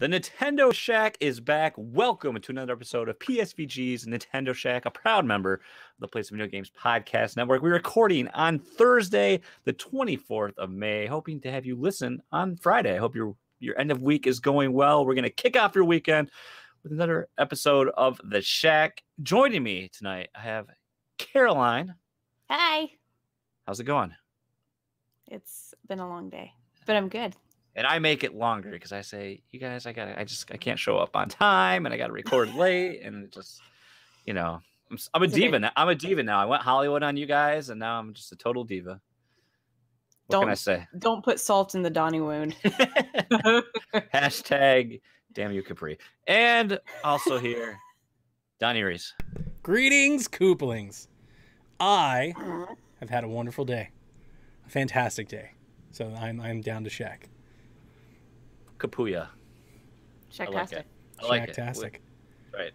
The Nintendo Shack is back. Welcome to another episode of PSVG's Nintendo Shack, a proud member of the Play Some Video Games Podcast Network. We're recording on Thursday, the 24th of May, hoping to have you listen on Friday. I hope your end of week is going well. We're going to kick off your weekend with another episode of The Shack. Joining me tonight, I have Caroline. Hi. How's it going? It's been a long day, but I'm good. And I make it longer because I say, you guys, I can't show up on time and I got to record late. And it just, I'm a diva now. I'm a diva now. I went Hollywood on you guys and now I'm just a total diva. What can I say? Don't put salt in the Donnie wound. Hashtag damn you, Capri. And also here, Donnie Reese. Greetings, Koopalings. I have had a wonderful day. A fantastic day. So I'm down to Shack. Kapuya. Shacktastic. I like it. Shacktastic. Right.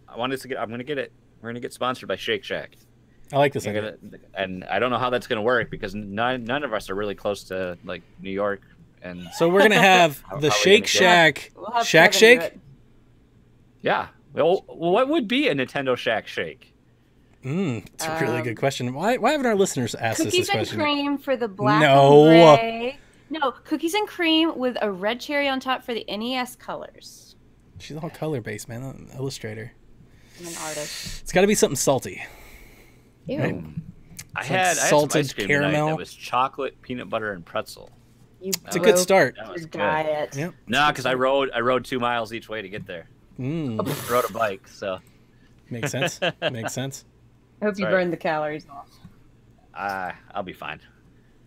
I'm gonna get it. We're gonna get sponsored by Shake Shack. I like this idea. And I don't know how that's gonna work because none of us are really close to like New York, and so we're gonna have the Shake Shack Shack Shake. Yeah. Well, what would be a Nintendo Shack Shake? It's a really good question. Why haven't our listeners asked us this question? Cookies and cream for the black and gray. No, cookies and cream with a red cherry on top for the NES colors. She's all color-based, man. I'm an illustrator. I'm an artist. It's got to be something salty. Ew. Right? I had salted ice cream caramel. That was chocolate, peanut butter, and pretzel. It's a good start. That was Your good. diet. Yep. No, because I rode 2 miles each way to get there. Rode a bike, so Makes sense. Makes sense. I hope you burned the calories off. I'll be fine.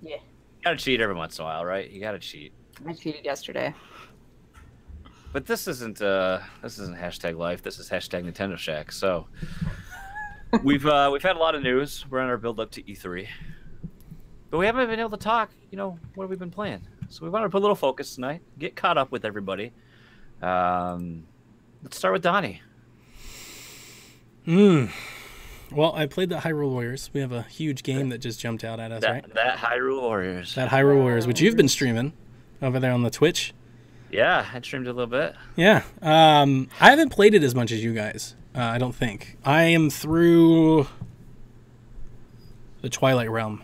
Yeah. You gotta cheat every once in a while, right? You gotta cheat. I cheated yesterday. But this isn't hashtag life. This is hashtag Nintendo Shack. So we've had a lot of news. We're on our build up to E3, but we haven't been able to talk. What have we been playing? So we want to put a little focus tonight. Get caught up with everybody. Let's start with Donnie. Well, I played the Hyrule Warriors. We have a huge game that just jumped out at us, right? That Hyrule Warriors. That Hyrule Warriors, which you've been streaming over there on the Twitch. Yeah, I streamed a little bit. Yeah. I haven't played it as much as you guys, I don't think. I am through the Twilight Realm.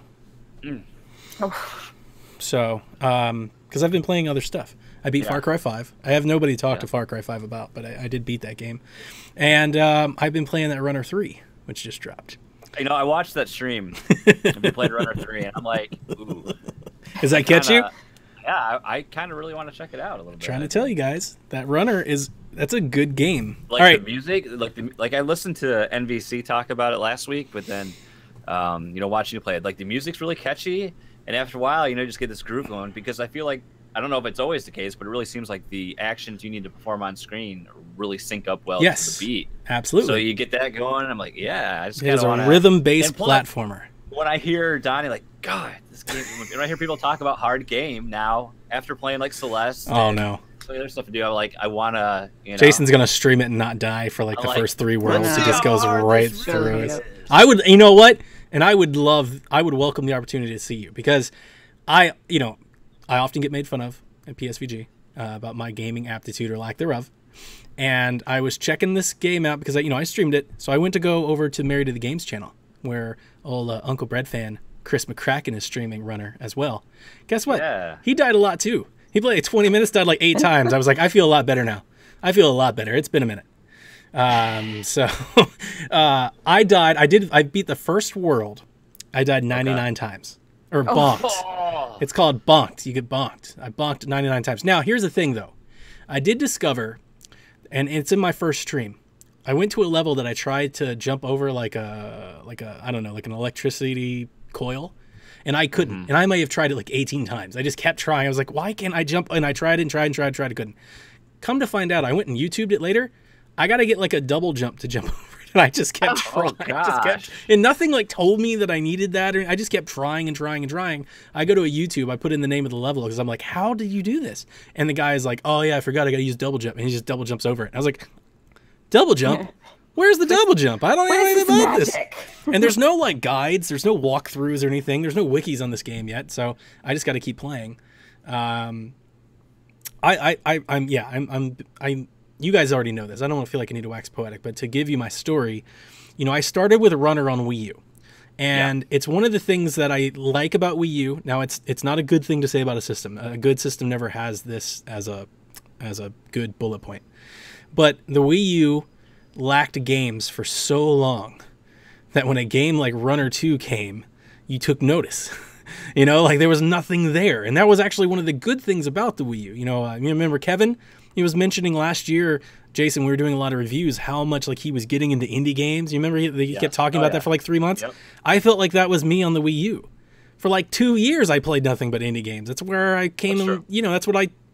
So, because I've been playing other stuff. I beat Far Cry 5. I have nobody to talk to Far Cry 5 about, but I did beat that game. And I've been playing that Runner 3, which just dropped. I watched that stream. We played Runner 3, and I'm like, ooh. Does that catch you? Yeah, I kind of really want to check it out a little bit. Trying to tell you guys, that Runner that's a good game. Like all right. The music, like I listened to NVC talk about it last week, but then, watching you play it, like the music's really catchy, and after a while, you just get this groove going because I feel like, I don't know if it's always the case, but it really seems like the actions you need to perform on screen really sync up well to the beat. Absolutely. So you get that going, and I'm like, yeah, I just kind of want a rhythm-based platformer. When I hear Donnie, like, God, this game, when I hear people talk about hard game now, after playing like Celeste. Oh, no. So other stuff to do, I'm like, I want to, Jason's going to stream it and not die for like the first 3 worlds. He just goes right through it. I would, you know what? And I would welcome the opportunity to see you because I often get made fun of at PSVG about my gaming aptitude or lack thereof. And I was checking this game out because I streamed it. So I went to go over to Married to the Games channel where old Uncle Bread fan Chris McCracken is streaming Runner as well. Guess what? Yeah. He died a lot too. He played 20 minutes, died like 8 times. I was like, I feel a lot better now. I feel a lot better. It's been a minute. So I died. I beat the first world. I died 99 times. Or bonked. Oh. It's called bonked. You get bonked. I bonked 99 times. Now, here's the thing, though. I did discover, and it's in my first stream, I went to a level that I tried to jump over like I don't know, like an electricity coil, and I couldn't. And I may have tried it like 18 times. I just kept trying. I was like, why can't I jump? And I tried and tried. I couldn't. Come to find out, I went and YouTubed it later. I got to get like a double jump to jump over it. And I just kept trying. And nothing like told me that I needed that. I just kept trying and trying and trying. I go to a YouTube. I put in the name of the level because I'm like, how did you do this? And the guy is like, oh, yeah, I forgot. I got to use double jump. And he just double jumps over it. And I was like, double jump? Where's the double jump? I don't know anything about this. And there's no like guides. There's no walkthroughs or anything. There's no wikis on this game yet. So I just got to keep playing. I'm you guys already know this. I don't want to feel like I need to wax poetic, but to give you my story, I started with Runner on Wii U. And it's one of the things that I like about Wii U. Now, it's not a good thing to say about a system. A good system never has this as a good bullet point. But the Wii U lacked games for so long that when a game like Runner 2 came, you took notice. Like there was nothing there. And that was actually one of the good things about the Wii U. You remember Kevin? He was mentioning last year, Jason, we were doing a lot of reviews, how much like he was getting into indie games. You remember he kept talking about that for like 3 months? Yep. I felt like that was me on the Wii U. For like 2 years, I played nothing but indie games. That's where I came,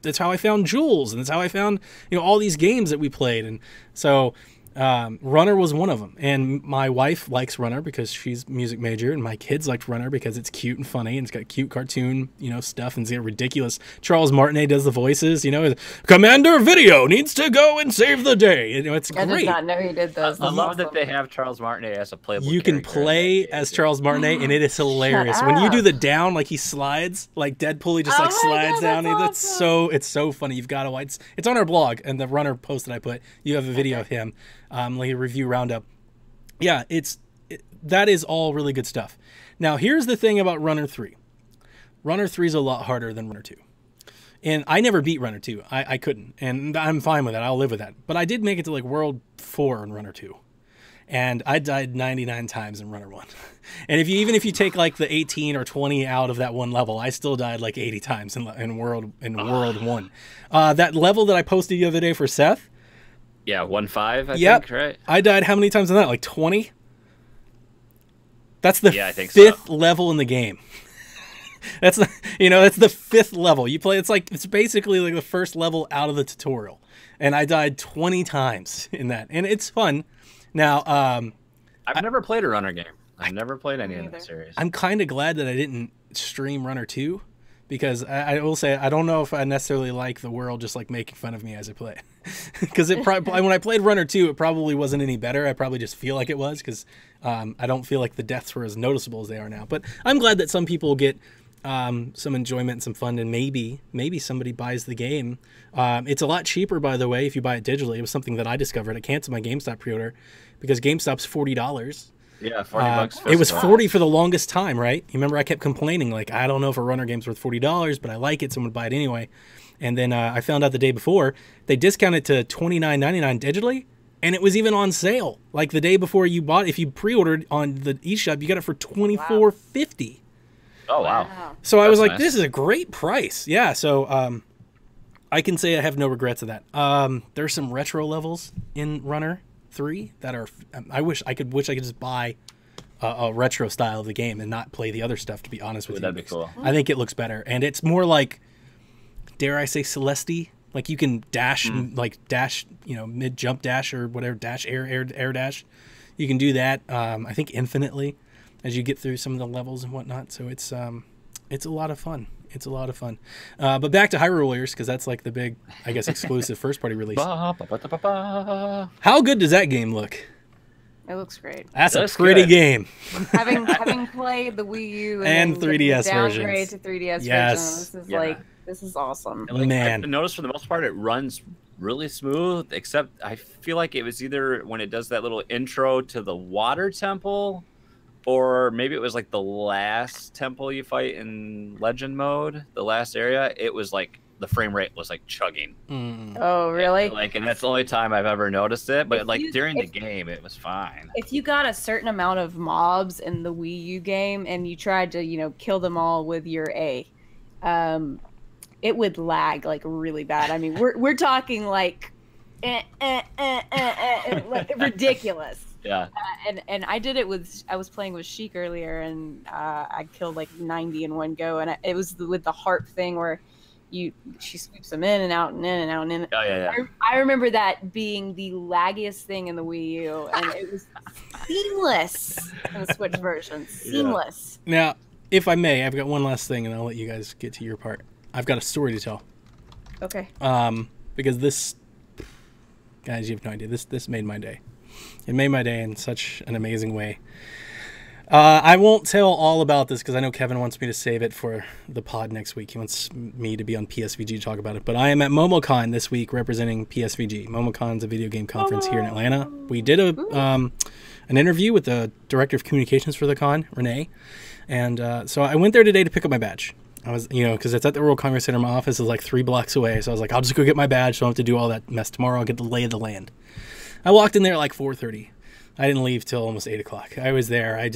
that's how I found Jules, and that's how I found, all these games that we played. And so Runner was one of them. And my wife likes Runner because she's a music major, and my kids liked Runner because it's cute and funny, and it's got cute cartoon, stuff, and it's got ridiculous. Charles Martinet does the voices, Commander Video needs to go and save the day. It's great. I did not know he did those. I love that they have Charles Martinet as a playable You can play as Charles Martinet, and it is hilarious. When you do the down, like he slides, like Deadpool, he just slides down. Awesome. It's so funny. You've got to watch. It's on our blog, and the Runner post that I put, you have a video of him. Like a review roundup. Yeah, that is all really good stuff. Now, here's the thing about Runner 3. Runner 3 is a lot harder than Runner 2. And I never beat Runner 2. I couldn't. And I'm fine with that. I'll live with that. But I did make it to like World 4 in Runner 2. And I died 99 times in Runner 1. And even if you take like the 18 or 20 out of that one level, I still died like 80 times in World 1. That level that I posted the other day for Seth, 1.5, I think, right? I died how many times in that? Like 20? That's the fifth level in the game. That's the fifth level. You play, it's basically like the first level out of the tutorial. And I died 20 times in that. And it's fun. Now, I've never played a Runner game. I've never played any of the series. I'm kind of glad that I didn't stream Runner 2. Because I will say, I don't know if I necessarily like the world just like making fun of me as I play. Because when I played Runner 2, it probably wasn't any better. I probably just feel like it was because I don't feel like the deaths were as noticeable as they are now. But I'm glad that some people get some enjoyment and some fun, and maybe somebody buys the game. It's a lot cheaper, by the way, if you buy it digitally. It was something that I discovered. I canceled my GameStop pre-order because GameStop's $40. Yeah, $40. It was $40 for the longest time, right? You remember I kept complaining, like, I don't know if a Runner game's worth $40, but I like it, so I'm going to buy it anyway. And then I found out the day before, they discounted to $29.99 digitally, and it was even on sale. Like, the day before you bought it, if you pre-ordered on the eShop, you got it for $24.50. Oh, wow. So I was like, this is a great price. Yeah, so I can say I have no regrets of that. There's some retro levels in Runner 3 that are I wish I could just buy a retro style of the game and not play the other stuff, to be honest with you. That'd be cool. I think it looks better, and it's more like, dare I say, Celeste. Like you can dash mid jump dash or whatever, dash air dash. You can do that I think infinitely as you get through some of the levels and whatnot. So it's a lot of fun. It's a lot of fun. But back to Hyrule Warriors, because that's like the big, I guess, exclusive first-party release. How good does that game look? It looks great. That's a pretty game. Having played the Wii U and 3DS version. Downgrade to 3DS version, this is awesome. Man, I noticed for the most part it runs really smooth, except I feel like it was either when it does that little intro to the water temple, or maybe it was like the last temple you fight in legend mode, the last area, it was like the frame rate was like chugging. Oh, really? And that's the only time I've ever noticed it. But during the game, it was fine. If you got a certain amount of mobs in the Wii U game and you tried to, kill them all with your A, it would lag like really bad. I mean, we're talking like ridiculous. Yeah. And I did it I was playing with Sheik earlier, and I killed like 90 in one go, and it was with the harp thing where she sweeps them in and out and in and out and in. Oh, yeah. I remember that being the laggiest thing in the Wii U, and it was seamless in the Switch version. Seamless. Yeah. Now, if I may, I've got one last thing, and I'll let you guys get to your part. I've got a story to tell. Okay. Because this, guys, you have no idea. This made my day. It made my day in such an amazing way. I won't tell all about this because I know Kevin wants me to save it for the pod next week. He wants me to be on PSVG to talk about it. But I am at MomoCon this week representing PSVG. MomoCon's a video game conference here in Atlanta. We did an interview with the director of communications for the con, Renee. And so I went there today to pick up my badge. I was, because it's at the World Congress Center. My office is like 3 blocks away. So I was like, I'll just go get my badge. So I don't have to do all that mess tomorrow. I'll get the lay of the land. I walked in there at like 4:30. I didn't leave till almost 8 o'clock. I was there. I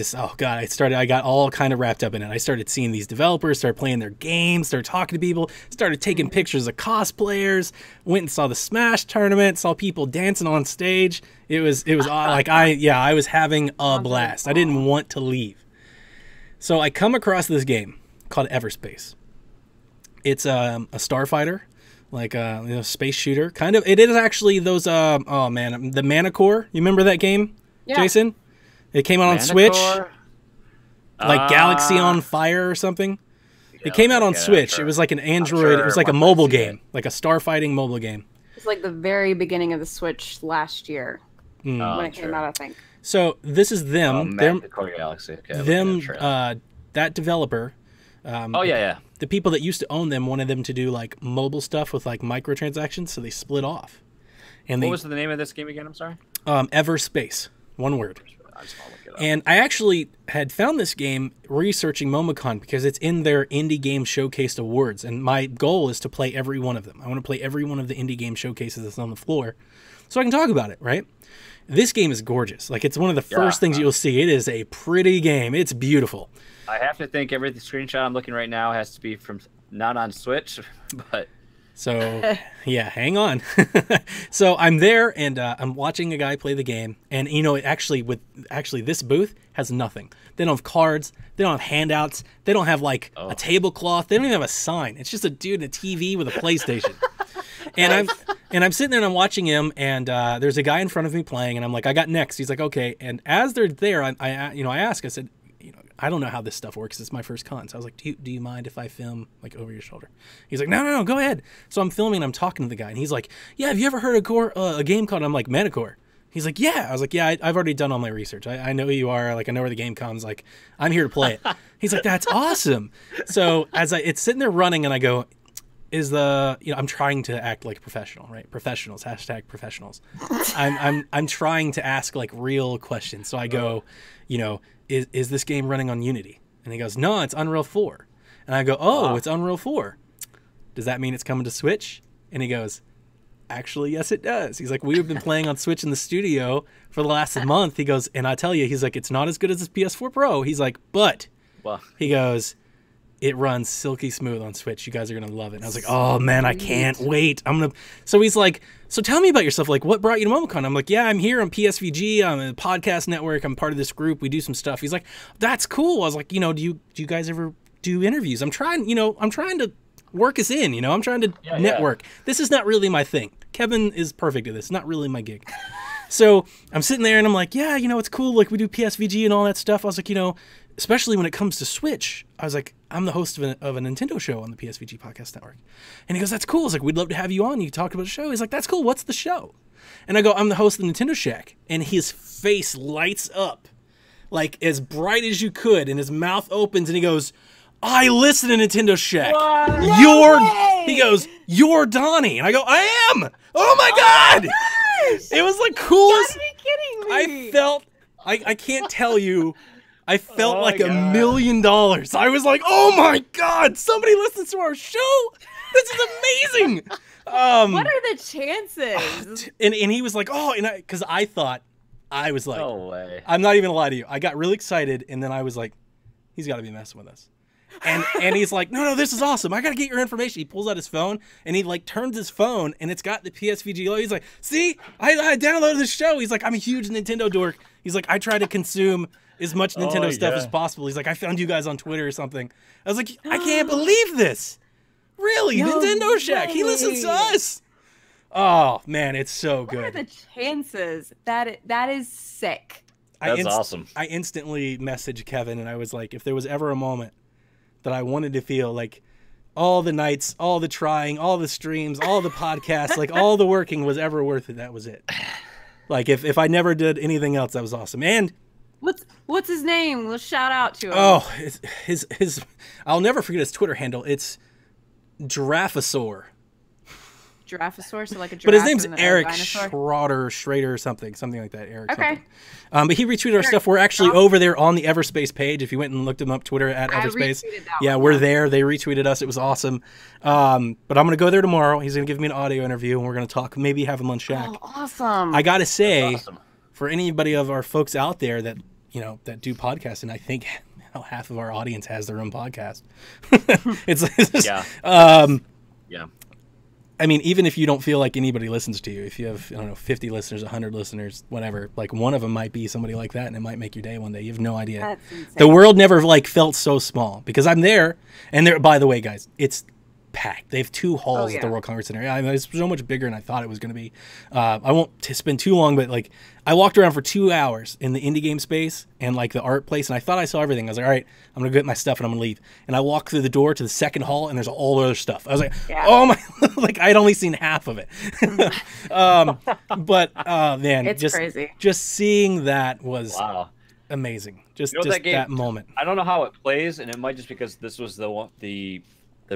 got all kind of wrapped up in it. I started seeing these developers, started playing their games, started talking to people, started taking pictures of cosplayers, went and saw the Smash tournament, saw people dancing on stage. It was like, I was having a blast. I didn't want to leave. So I come across this game called Everspace. It's a starfighter, like a space shooter. Kind of. It is actually those, the Manticore. You remember that game? Yeah. Jason? It came out on Switch. Like Galaxy on Fire or something. It came out on Switch. Sure. It was like an Android. It was like a mobile game. Like a starfighting mobile game. It's like the very beginning of the Switch last year. When it came out, I think. So this is them. Manticore Galaxy. Okay, that developer. The people that used to own them wanted them to do like mobile stuff with like microtransactions, so they split off. And what was the name of this game again? I'm sorry. Everspace. One word. And I actually had found this game researching MomoCon because it's in their Indie Game Showcase awards. And my goal is to play every one of them. I want to play every one of the Indie Game Showcases that's on the floor so I can talk about it, right? This game is gorgeous. Like, it's one of the first things you'll see. It is a pretty game. It's beautiful. I have to think every screenshot I'm looking right now has to be from not on Switch, but... So, yeah, hang on. So I'm there, and I'm watching a guy play the game, and, this booth has nothing. They don't have cards. They don't have handouts. They don't have, a tablecloth. They don't even have a sign. It's just a dude in a TV with a PlayStation. And I'm sitting there, and I'm watching him, and there's a guy in front of me playing, and I'm like, I got next. He's like, okay. And as they're there, I ask, I said, I don't know how this stuff works. It's my first con. So I was like, do you mind if I film like over your shoulder? He's like, no, go ahead. So I'm filming and I'm talking to the guy and he's like, yeah, have you ever heard of a game called, I'm like, Manticore? He's like, yeah. I was like, yeah, I've already done all my research. I know who you are. Like, I know where the game comes. Like, I'm here to play it. He's like, that's awesome. So it's sitting there running and I go, I'm trying to act like a professional, right? Professionals, #professionals. I'm trying to ask like real questions. So I go, is this game running on Unity? And he goes, no, it's Unreal 4. And I go, It's Unreal 4. Does that mean it's coming to Switch? And he goes, actually, yes, it does. He's like, we've been playing on Switch in the studio for the last month. He goes, and I tell you, he's like, it's not as good as his PS4 Pro. He's like, but he goes, it runs silky smooth on Switch. You guys are going to love it. And I was like, oh, man, I can't wait. So he's like, so tell me about yourself. Like, what brought you to MomoCon? I'm like, yeah, I'm here on PSVG. I'm a podcast network. I'm part of this group. We do some stuff. He's like, that's cool. I was like, do you guys ever do interviews? I'm trying to work us in, I'm trying to network. This is not really my thing. Kevin is perfect at this. Not really my gig. So I'm sitting there and I'm like, yeah, it's cool. Like, we do PSVG and all that stuff. I was like, especially when it comes to Switch, I was like, I'm the host of a Nintendo show on the PSVG Podcast Network. And he goes, that's cool. I was like, we'd love to have you on. You talk about the show. He's like, that's cool. What's the show? And I go, I'm the host of the Nintendo Shack. And his face lights up like as bright as you could. And his mouth opens and he goes, I listen to Nintendo Shack. He goes, you're Donnie. And I go, I am. Oh my God. It was like coolest. You gotta be kidding me. I felt, I can't tell you. I felt like $1 million. I was like, oh my God, somebody listens to our show. This is amazing. What are the chances? And he was like, because I thought, I was like, no way. I'm not even gonna lie to you. I got really excited. And then I was like, he's got to be messing with us. And he's like, no, this is awesome. I got to get your information. He pulls out his phone and he like turns his phone and it's got the PSVG logo. He's like, see, I downloaded the show. He's like, I'm a huge Nintendo dork. He's like, I try to consume as much Nintendo stuff as possible. He's like, I found you guys on Twitter or something. I was like, I can't believe this. Really? No Nintendo Shack. He listens to us. Oh, man, it's so good. What are the chances? That is sick. That's awesome. I instantly messaged Kevin and I was like, if there was ever a moment that I wanted to feel like all the nights, all the trying, all the streams, all the podcasts, like all the working was ever worth it, that was it. Like if I never did anything else, that was awesome. And What's his name? Let's shout out to him. Oh, his I'll never forget his Twitter handle. It's Giraffosaur. Giraffosaur, so like a giraffe. But his name's and Eric dinosaur? Schrader or something like that. Eric. Okay. Something. But he retweeted our stuff. We're actually over there on the Everspace page. If you went and looked him up, Twitter at Everspace. Yeah, we're there. They retweeted us. It was awesome. But I'm gonna go there tomorrow. He's gonna give me an audio interview, and we're gonna talk. Maybe have him on Shack. Oh, awesome! I gotta say, Awesome. for anybody of our folks out there that that do podcasts, and I think half of our audience has their own podcast. it's Yeah. Yeah. I mean, even if you don't feel like anybody listens to you, if you have, I don't know, 50 listeners, 100 listeners, whatever, like one of them might be somebody like that, and it might make your day one day. You have no idea. That's insane. The world never felt so small because I'm there, and there. By the way, guys, it's packed. They have 2 halls at the World Congress Center. I mean, it's so much bigger than I thought it was going to be. I won't spend too long, but like I walked around for 2 hours in the indie game space and like the art place, and I thought I saw everything. I was like, all right, I'm going to get my stuff and I'm going to leave. And I walked through the door to the second hall, and there's all the other stuff. I was like, oh my, like I'd only seen half of it. But man, it's crazy. Just seeing that was amazing. Just that moment. I don't know how it plays, and it might just because this was the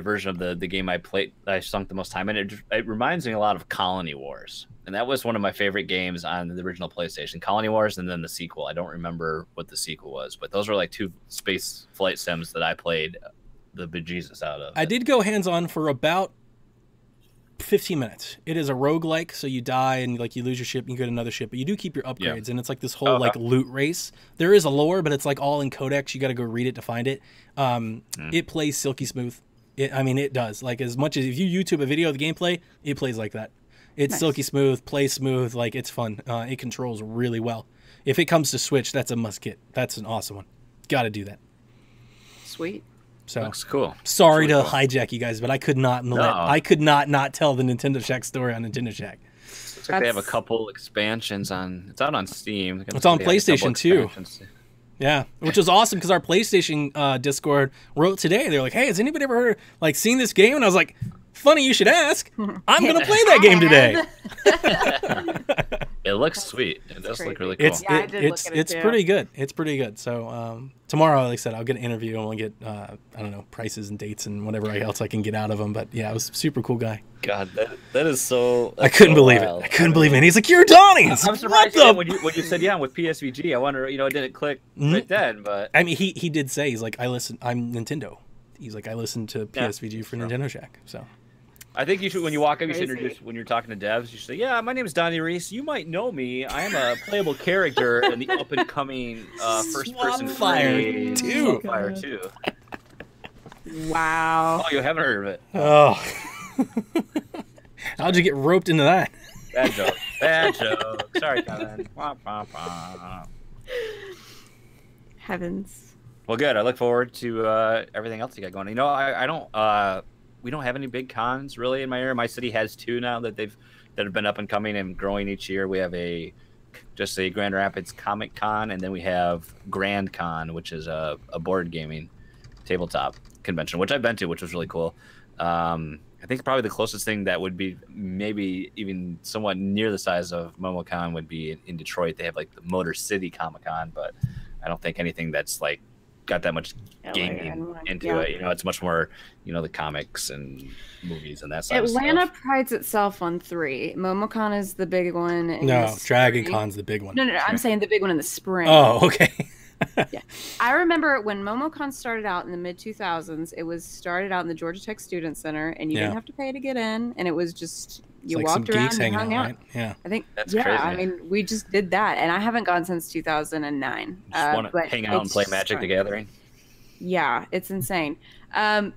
version of the game I played that I sunk the most time in. It reminds me a lot of Colony Wars, and that was one of my favorite games on the original PlayStation. Colony Wars, and then the sequel. I don't remember what the sequel was, but those were like 2 space flight sims that I played the bejesus out of. I did go hands-on for about 15 minutes. It is a roguelike, so you die and like you lose your ship and you get another ship, but you do keep your upgrades, and it's like this whole like loot race. There is a lore, but it's like all in codex. You got to go read it to find it. It plays silky smooth. It does. Like, as much as if you YouTube a video of the gameplay, it plays like that. It's silky smooth, plays smooth, like, it's fun. It controls really well. If it comes to Switch, that's a must get. That's an awesome one. Got to do that. Sweet. So, looks cool. Sorry to hijack you guys, but I could not not tell the Nintendo Shack story on Nintendo Shack. Looks like they have a couple expansions on. It's out on Steam. It's on PlayStation too. Yeah, which is awesome because our PlayStation Discord wrote today. They're like, "Hey, has anybody ever heard seen this game?" And I was like, "Funny you should ask. I'm gonna play that game today." It looks sweet. It does look really cool. It's pretty good. It's pretty good. So tomorrow, like I said, I'll get an interview and we'll get I don't know, prices and dates and whatever else I can get out of him. But yeah, it was a super cool guy. God, that is so. I couldn't believe it. I couldn't believe it. He's like, "You're Donnie." I'm surprised when you said with PSVG. I wonder, it didn't click right then. But I mean, he did say he's like, I'm Nintendo. He's like, I listen to PSVG for Nintendo Shack. So. I think you should, when you walk up, you should introduce, when you're talking to devs, you should say, "Yeah, my name is Donnie Reese. You might know me. I am a playable character in the up-and-coming first-person Fire 2. Fire 2. Wow. Oh, you haven't heard of it. Oh. How'd you get roped into that? Bad joke. Bad joke. Sorry, Kevin. Heavens. Well, good. I look forward to everything else you got going. I don't... we don't have any big cons really in my area. My city has 2 now that have been up and coming and growing each year. We have a Grand Rapids Comic Con, and then we have Grand Con, which is a board gaming tabletop convention, which I've been to, which was really cool. I think probably the closest thing that would be maybe even somewhat near the size of MomoCon would be in Detroit. They have like the Motor City Comic Con, but I don't think anything that's like got that much gaming into it. It's much more, the comics and movies and that side Atlanta of stuff. prides itself on 3. MomoCon is the big one. No, Dragon Con's the big one. No, I'm saying the big one in the spring. Oh, okay. Yeah, I remember when MomoCon started out in the mid 2000s. It was started out in the Georgia Tech Student Center, and you didn't have to pay to get in, and it was just you walked around and hung out. Right? Yeah, I think that's crazy. I mean, we just did that, and I haven't gone since 2009. Just want to hang out and play Magic the Gathering. Yeah, it's insane. And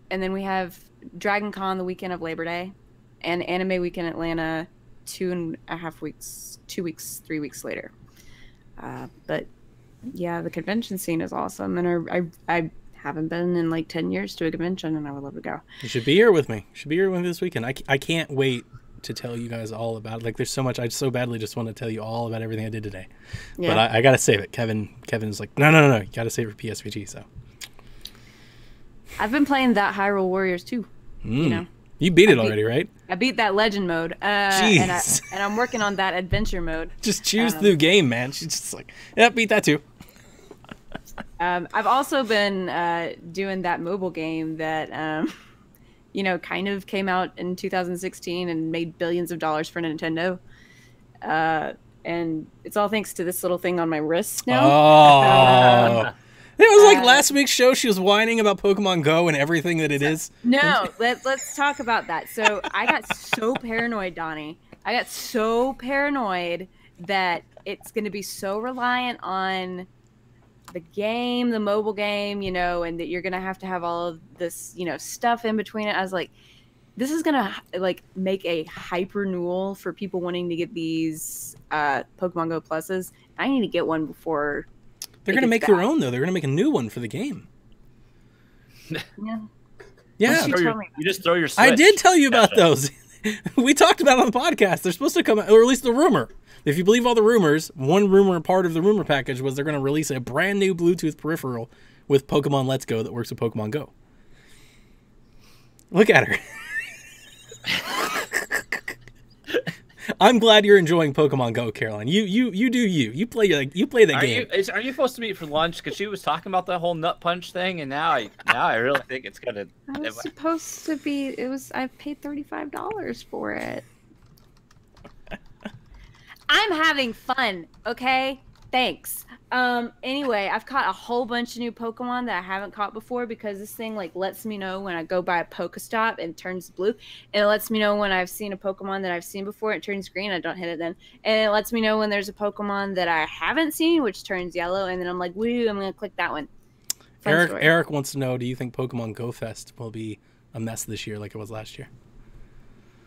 then we have Dragon Con the weekend of Labor Day, and Anime Week in Atlanta 2.5 weeks, 2 weeks, 3 weeks later. But yeah, the convention scene is awesome, and I haven't been in like 10 years to a convention, and I would love to go. You should be here with me. You should be here with me this weekend. I can't wait to tell you guys all about it. Like, there's so much. I so badly just want to tell you all about everything I did today. Yeah. But I got to save it. Kevin's like, no. You got to save it for PSVG. So I've been playing that Hyrule Warriors too. You beat it already, right? I beat that legend mode. Jeez. And I'm working on that adventure mode. Just choose the game, man. She's just like, yeah, beat that too. I've also been doing that mobile game that, kind of came out in 2016 and made billions of dollars for Nintendo. And it's all thanks to this little thing on my wrist now. Oh. It was like last week's show. She was whining about Pokemon Go and everything that it is. No, let's talk about that. So I got so paranoid, Donnie. I got so paranoid that it's going to be so reliant on the game, the mobile game, and that you're going to have all of this, stuff in between it. I was like, this is going to like make a hype renewal for people wanting to get these Pokemon Go Pluses. I need to get one before. They're going to make their own, though. They're going to make a new one for the game. Yeah. Yeah. You just throw your Switch. I did tell you about those. We talked about it on the podcast. They're supposed to come out, or at least the rumor. If you believe all the rumors, one rumor part of the rumor package was they're going to release a brand new Bluetooth peripheral with Pokemon Let's Go that works with Pokemon Go. Look at her. I'm glad you're enjoying Pokemon Go, Caroline. You do you. You play the game. Are you supposed to meet for lunch? Because she was talking about that whole nut punch thing, and now I really think it's gonna. I was supposed to be. I paid $35 for it. I'm having fun. Okay, thanks. Anyway, I've caught a whole bunch of new Pokemon that I haven't caught before because this thing like lets me know when I go by a Pokestop and it turns blue, and it lets me know when I've seen a Pokemon that I've seen before, it turns green. I don't hit it then, and it lets me know when there's a Pokemon that I haven't seen, which turns yellow, and then I'm like, woo, I'm gonna click that one. Eric wants to know, do you think Pokemon Go Fest will be a mess this year like it was last year?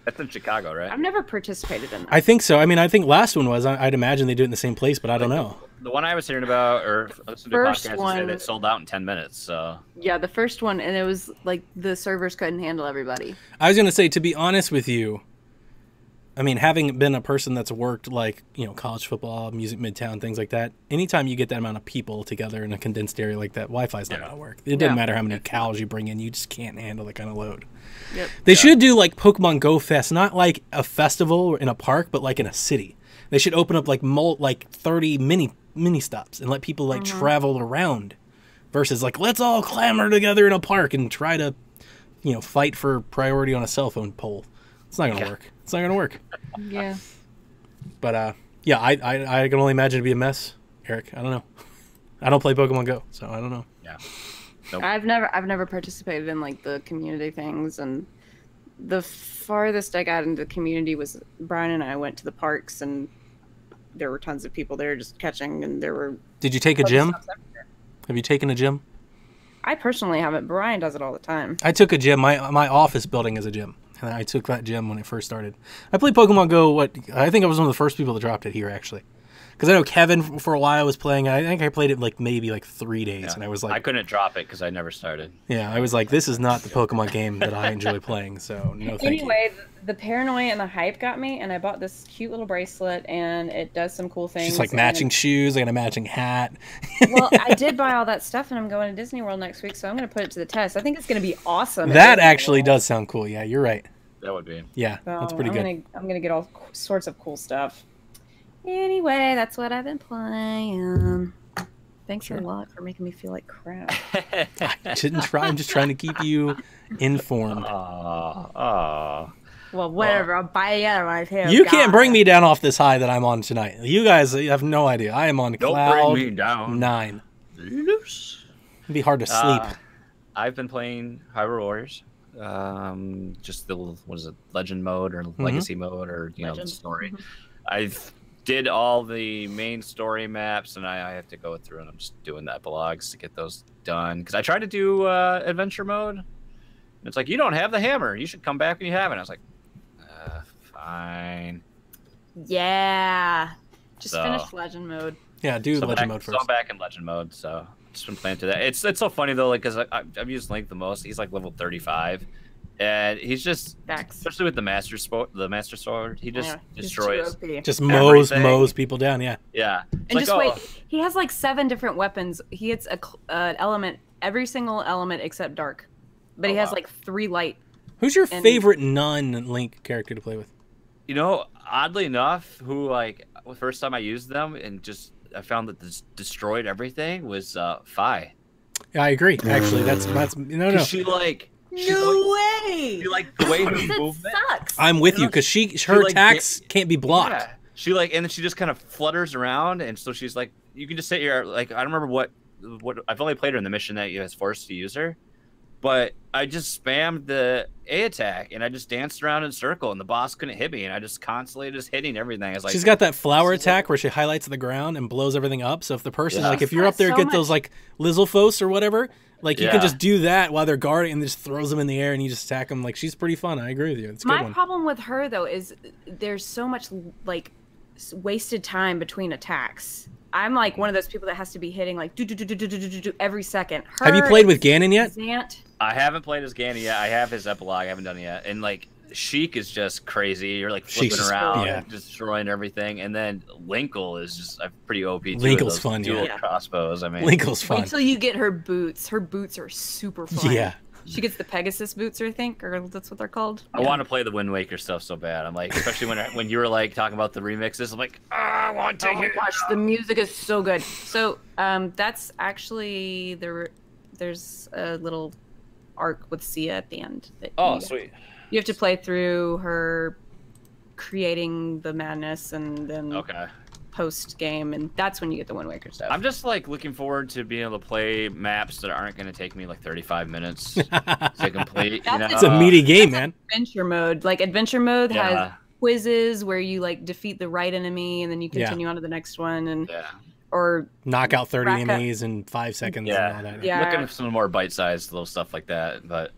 That's in Chicago, right? I've never participated in that. I think so. I mean, I think last one was. I'd imagine they do it in the same place, but I don't know. The one I was hearing about, or listening to podcasts, said it sold out in 10 minutes. So yeah, the first one, and it was like the servers couldn't handle everybody. I was gonna say, to be honest with you, I mean, having been a person that's worked like college football, Music Midtown, things like that, anytime you get that amount of people together in a condensed area like that, Wi-Fi's not gonna work. It doesn't matter how many cows you bring in, you just can't handle that kind of load. Yep. They should do like Pokemon Go Fest, not like a festival or in a park, but like in a city. They should open up like 30 mini stops and let people like travel around, versus like let's all clamor together in a park and try to, fight for priority on a cell phone pole. It's not gonna work. It's not gonna work. Yeah. But yeah, I can only imagine it'd be a mess, Eric. I don't know. I don't play Pokemon Go, so I don't know. Yeah. Nope. I've never participated in like the community things, and the farthest I got into the community was Brian and I went to the parks, and there were tons of people there just catching, and there were. Did you take a gym? Have you taken a gym? I personally haven't. Brian does it all the time. I took a gym. My office building is a gym, and I took that gym when it first started. I played Pokemon Go. I think I was one of the first people that dropped it here, actually. Because I know Kevin for a while was playing. I think I played it maybe 3 days, and I was like, I couldn't drop it because I never started. Yeah, I was like, this is not the Pokemon game that I enjoy playing. So no, thank you. Anyway, the paranoia and the hype got me, and I bought this cute little bracelet, and it does some cool things. Just like matching shoes, like a matching hat. Well, I did buy all that stuff, and I'm going to Disney World next week, so I'm going to put it to the test. I think it's going to be awesome. That actually does sound cool. Yeah, you're right. That would be. Yeah, that's pretty good. I'm gonna get all sorts of cool stuff. Anyway, that's what I've been playing. Thanks a lot for making me feel like crap. I didn't try. I'm just trying to keep you informed. Well, whatever. I'll buy the other one too. You can't bring me down off this high that I'm on tonight. You guys have no idea. I am on cloud 9. It'd be hard to sleep. I've been playing Hyrule Warriors. Just the legend mode or legacy mode or the story. I've did all the main story maps, and I have to go through, and I'm just doing that blogs to get those done. Because I tried to do adventure mode, and it's like, you don't have the hammer. You should come back when you have it. I was like, fine. Yeah. Just finish legend mode. Yeah, do legend mode first. So I'm back in legend mode, so just been playing through that. It's so funny though, like, because I've used Link the most. He's like level 35. And he's just, especially with the master sword, he just destroys. Just mows people down, yeah. Yeah. And like, just wait, he has like 7 different weapons. He hits an element, every single element except dark. But he has like 3 light. Who's your And- favorite non-Link character to play with? You know, oddly enough, who like the first time I used them and just I found that this destroyed everything was Fi. Yeah, I agree. Actually, that's no. She like way. she like the way her It movement. sucks. I'm with you because her like, attacks can't be blocked. Yeah. She like and then she just kind of flutters around and so she's like you can just sit here like I don't remember what I've only played her in the mission that you was forced to use her. But I just spammed the A attack and I just danced around in a circle and the boss couldn't hit me and I just constantly just hitting everything. I was like, She's got that flower attack where she highlights the ground and blows everything up. So if the person, Yeah. like, if you're up there, So get much- those like Lizzlephos or whatever, like you can Yeah. just do that while they're guarding and just throws them in the air and you just attack them. Like she's pretty fun. I agree with you. It's a good My one. problem with her though is there's so much like wasted time between attacks. I'm like one of those people that has to be hitting like do every second. Have you played with Ganon yet? Zant. I haven't played as Ganon yet. I have his epilogue. I haven't done it yet. And like Sheik is just crazy. You're like flipping Sheik's- around, yeah. and destroying everything. And then Linkle is just a pretty OP. Too, with Linkle's those fun, dual yeah. crossbows. I mean, Linkle's fun. Wait till you get her boots. Her boots are super fun. Yeah. She gets the Pegasus boots, I think, or that's what they're called. I want to play the Wind Waker stuff so bad. I'm like, especially when you were like talking about the remixes. I'm like, I want to Oh my hear. gosh, the music is so good. So that's actually there's a little arc with Sia at the end. That Oh, you, sweet. You have to play through her creating the madness and then Okay. post game, and that's when you get the Wind Waker stuff. I'm just like looking forward to being able to play maps that aren't going to take me like 35 minutes to complete. You know? That's It's a meaty game, man. Adventure mode, like adventure mode, has Yeah. quizzes where you like defeat the right enemy and then you Yeah. continue on to the next one, and Yeah. or Knock out 30 Rack up- enemies in 5 seconds and all that. Yeah. Looking for some more bite-sized little stuff like that, but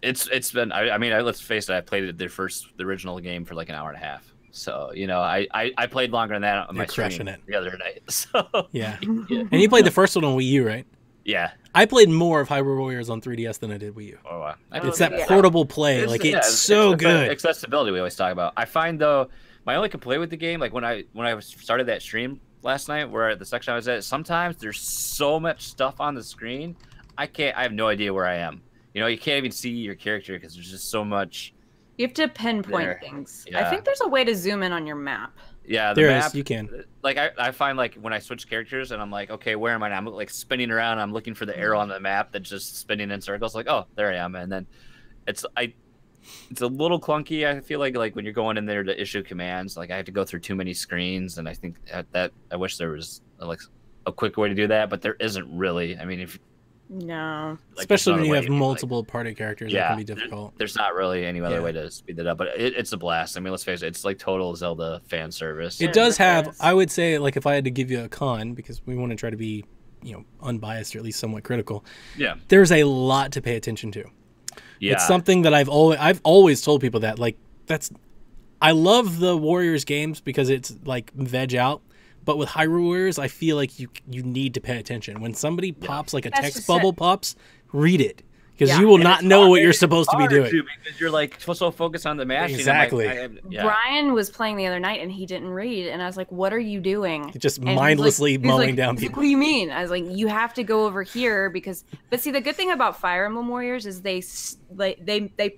it's been. I mean, let's face it. I played the original game for like an hour and a half. So you know, I played longer than that on my You're crushing stream it. the other night. So Yeah. yeah. And you played the first one on Wii U, right? Yeah. I played more of Hyrule Warriors on 3DS than I did Wii U. Oh, wow. It's yeah. that portable play. Like, yeah, it's so good. Accessibility we always talk about. I find though, my only complaint with the game, like when I started that stream last night, where the section I was at, sometimes there's so much stuff on the screen, I have no idea where I am. You know, you can't even see your character because there's just so much. you have to pinpoint There. things. I Yeah. think there's a way to zoom in on your map. Yeah, the There is, map, you can. Like I find like when I switch characters and I'm like, okay, where am I now? I'm like spinning around. I'm looking for the arrow on the map that's just spinning in circles. Like, oh, there I am. And then it's a little clunky. I feel like when you're going in there to issue commands, like I have to go through too many screens, and I think that I wish there was like a quick way to do that, but there isn't really. I mean, if No. like, Especially there's when you not a have way to, like- multiple party characters, that yeah, can be difficult. there's not really any other Yeah. way to speed that up, but it's a blast. I mean, let's face it, it's like total Zelda fan service. It Yeah, does it have, is. I would say, like if I had to give you a con, because we want to try to be, unbiased or at least somewhat critical, Yeah, there's a lot to pay attention to. yeah. It's something that I've always told people that, like, I love the Warriors games because it's like veg out. But with Hyrule Warriors, I feel like you need to pay attention. When somebody pops, like a That's text just bubble it. pops, read it. Because Yeah. you will And not it's know hard- what you're it's supposed to be hard, doing. too, because you're like so focused on the mashing. I'm Exactly. Like, yeah. Brian was playing the other night and he didn't read, and I was like, "What are you doing?" Just And he's mindlessly he's mowing like, down he's like, people. What do you mean? I was like, "You have to go over here because." But see, the good thing about Fire Emblem Warriors is they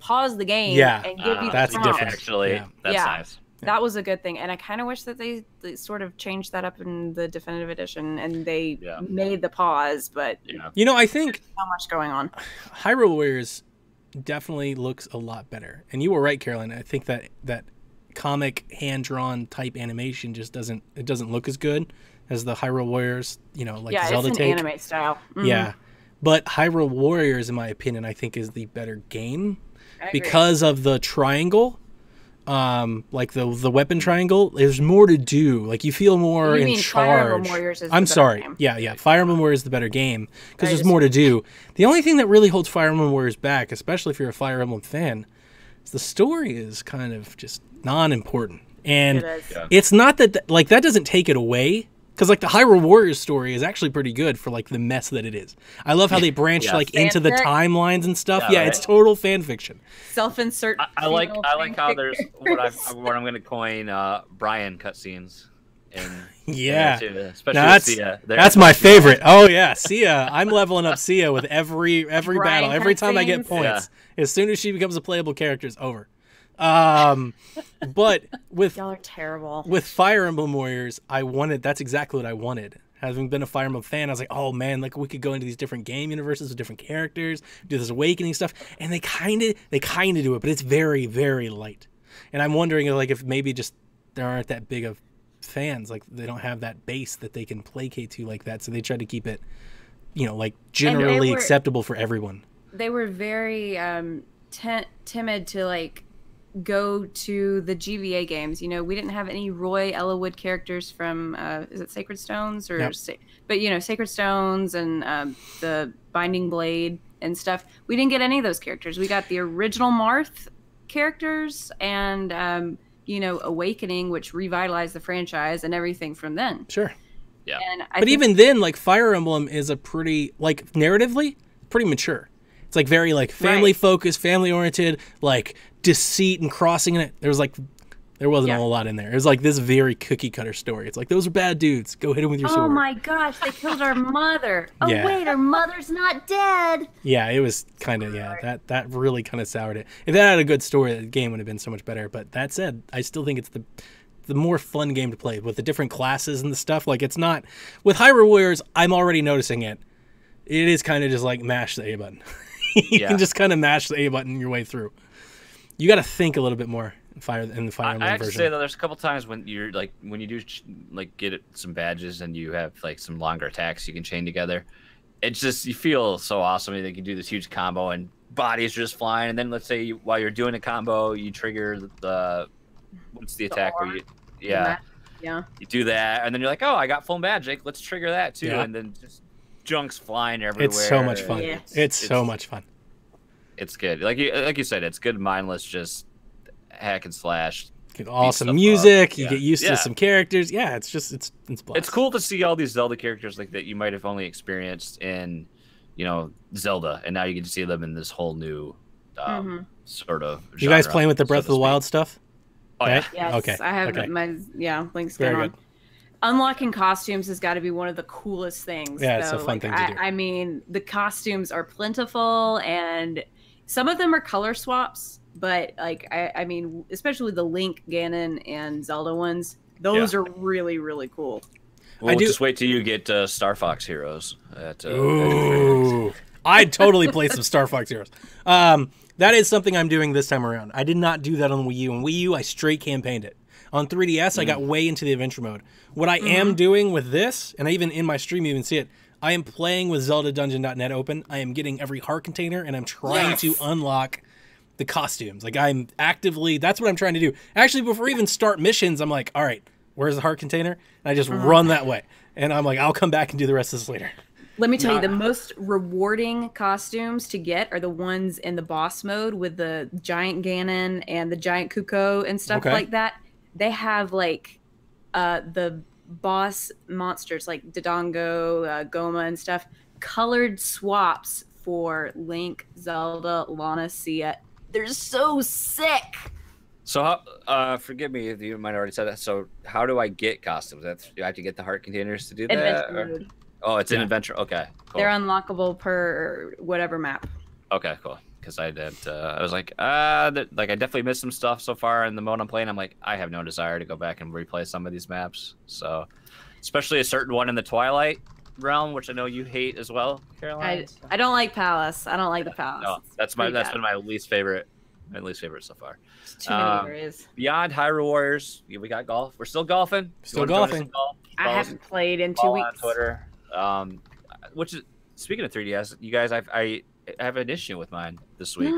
pause the game Yeah. and give you the That's prompt. different. Actually, Yeah. that's Yeah. nice. That was a good thing, and I kind of wish that they sort of changed that up in the definitive edition and they Yeah. made the pause. But Yeah. I think so much going on. Hyrule Warriors definitely looks a lot better. And you were right, Caroline. I think that comic hand-drawn type animation just doesn't look as good as the Hyrule Warriors, like Yeah, Zelda it's an take. anime style. Mhm. Yeah. But Hyrule Warriors, in my opinion, I think is the better game I agree. because of the triangle. Like the weapon triangle, there's more to do. Like you feel more You in mean Fire Emblem charge. Warriors is the I'm better sorry. game. Yeah. Fire Emblem Warriors is the better game because I there's more to do. The only thing that really holds Fire Emblem Warriors back, especially if you're a Fire Emblem fan, is the story is kind of just non-important. And It is. Yeah. it's not that like that doesn't take it away. Because like the Hyrule Warriors story is actually pretty good for like the mess that it is. I love how they branch Yeah. like into the Fanfic? timelines and stuff. Yeah, Yeah, it's right. total fan fiction. Self-insert. I like female how there's fanfic. what I'm going to coin Brian cutscenes. Yeah, too, especially that's Sia. that's my favorite. Oh yeah, Sia. I'm leveling up Sia with every battle. Every time I get cutscenes. points, as soon as she becomes a playable character, it's over. But with Y'all are terrible. Fire Emblem Warriors, that's exactly what I wanted. Having been a Fire Emblem fan, I was like, oh man, like we could go into these different game universes with different characters, do this awakening stuff, and they kind of do it, but it's very, very light. And I'm wondering, like, if maybe just there aren't that big of fans, like they don't have that base that they can placate to like that, so they try to keep it, like generally acceptable for everyone. They were very timid to like go to the GVA games. We didn't have any Roy Ellawood characters from is it Sacred Stones or Yep. But Sacred Stones and the Binding Blade and stuff. We didn't get any of those characters. We got the original Marth characters and Awakening, which revitalized the franchise and everything from then. Sure. Yeah. And But even then, like Fire Emblem is a pretty, like narratively, pretty mature. It's like very like family focused, family oriented, like deceit and crossing in it. There wasn't a whole lot in there. It was like this very cookie cutter story. It's like, those are bad dudes. Go hit them with your sword. Oh my gosh, they killed our mother. Oh Yeah. wait, our mother's not dead. Yeah, it was kind of, that really kind of soured it. If that had a good story, the game would have been so much better. But that said, I still think it's the more fun game to play with the different classes and the stuff. Like, it's not, with Hyrule Warriors, I'm already noticing it. It is kind of just like mash the A button. You can just kind of mash the A button your way through. You got to think a little bit more in the Fire Emblem version. I have to say though, there's a couple times when you're like, when you do like get some badges and you have like some longer attacks you can chain together. It's just, you feel so awesome. You can do this huge combo and bodies are just flying. And then let's say while you're doing a combo, you trigger what's the attack where you, Yeah. you do that, and then you're like, oh, I got full magic. Let's trigger that too, Yeah. and then just junk's flying everywhere. It's so much fun. Yeah. It's so much fun. It's good. Like you said, it's good mindless, just hack and slash. Get awesome stuff music. up. You Yeah. get used Yeah. to some characters. Yeah, it's just it's blast. It's cool to see all these Zelda characters like that you might have only experienced in, Zelda, and now you get to see them in this whole new sort of. You guys genre, playing with the so Breath to of the speak. Wild stuff? Oh yeah. Yes, Okay, I have okay. my Link's Very going on. good. Unlocking costumes has got to be one of the coolest things. Yeah, it's a though. fun thing to do. I mean, the costumes are plentiful, and some of them are color swaps. But I mean, especially the Link, Ganon, and Zelda ones, those are really, really cool. We'll just wait till you get Star Fox Heroes. Ooh, I'd totally play some Star Fox Heroes. That is something I'm doing this time around. I did not do that on Wii U. On Wii U, I straight campaigned it. On 3DS, I got way into the adventure mode. What I am doing with this, and even in my stream you even see it, I am playing with Zelda Dungeon.net open. I am getting every heart container, and I'm trying to unlock the costumes. Like, I'm actively, that's what I'm trying to do. Actually, before I even start missions, I'm like, all right, where's the heart container? And I just run that way. And I'm like, I'll come back and do the rest of this later. Let me tell you, the most rewarding costumes to get are the ones in the boss mode with the giant Ganon and the giant Kuko and stuff like that. They have like the boss monsters like Dodongo, Goma, and stuff, colored swaps for Link, Zelda, Lana, Sia. They're so sick. So, forgive me if you might have already said that. So, how do I get costumes? Do I have to get the heart containers to do that? Adventure mode. Oh, it's in adventure. Okay, cool. They're unlockable per whatever map. Okay, cool. Because I did, I was like, I definitely missed some stuff so far in the mode I'm playing. I'm like, I have no desire to go back and replay some of these maps. So, especially a certain one in the Twilight realm, which I know you hate as well, Caroline. I don't like Palace. I don't like the Palace. No, that's been my least favorite. My least favorite so far. It's too many areas. Beyond Hyrule Warriors, we got golf. We're still golfing. Still golfing. I haven't played in 2 weeks. On Twitter. Which is, speaking of 3DS, you guys, I have an issue with mine this week.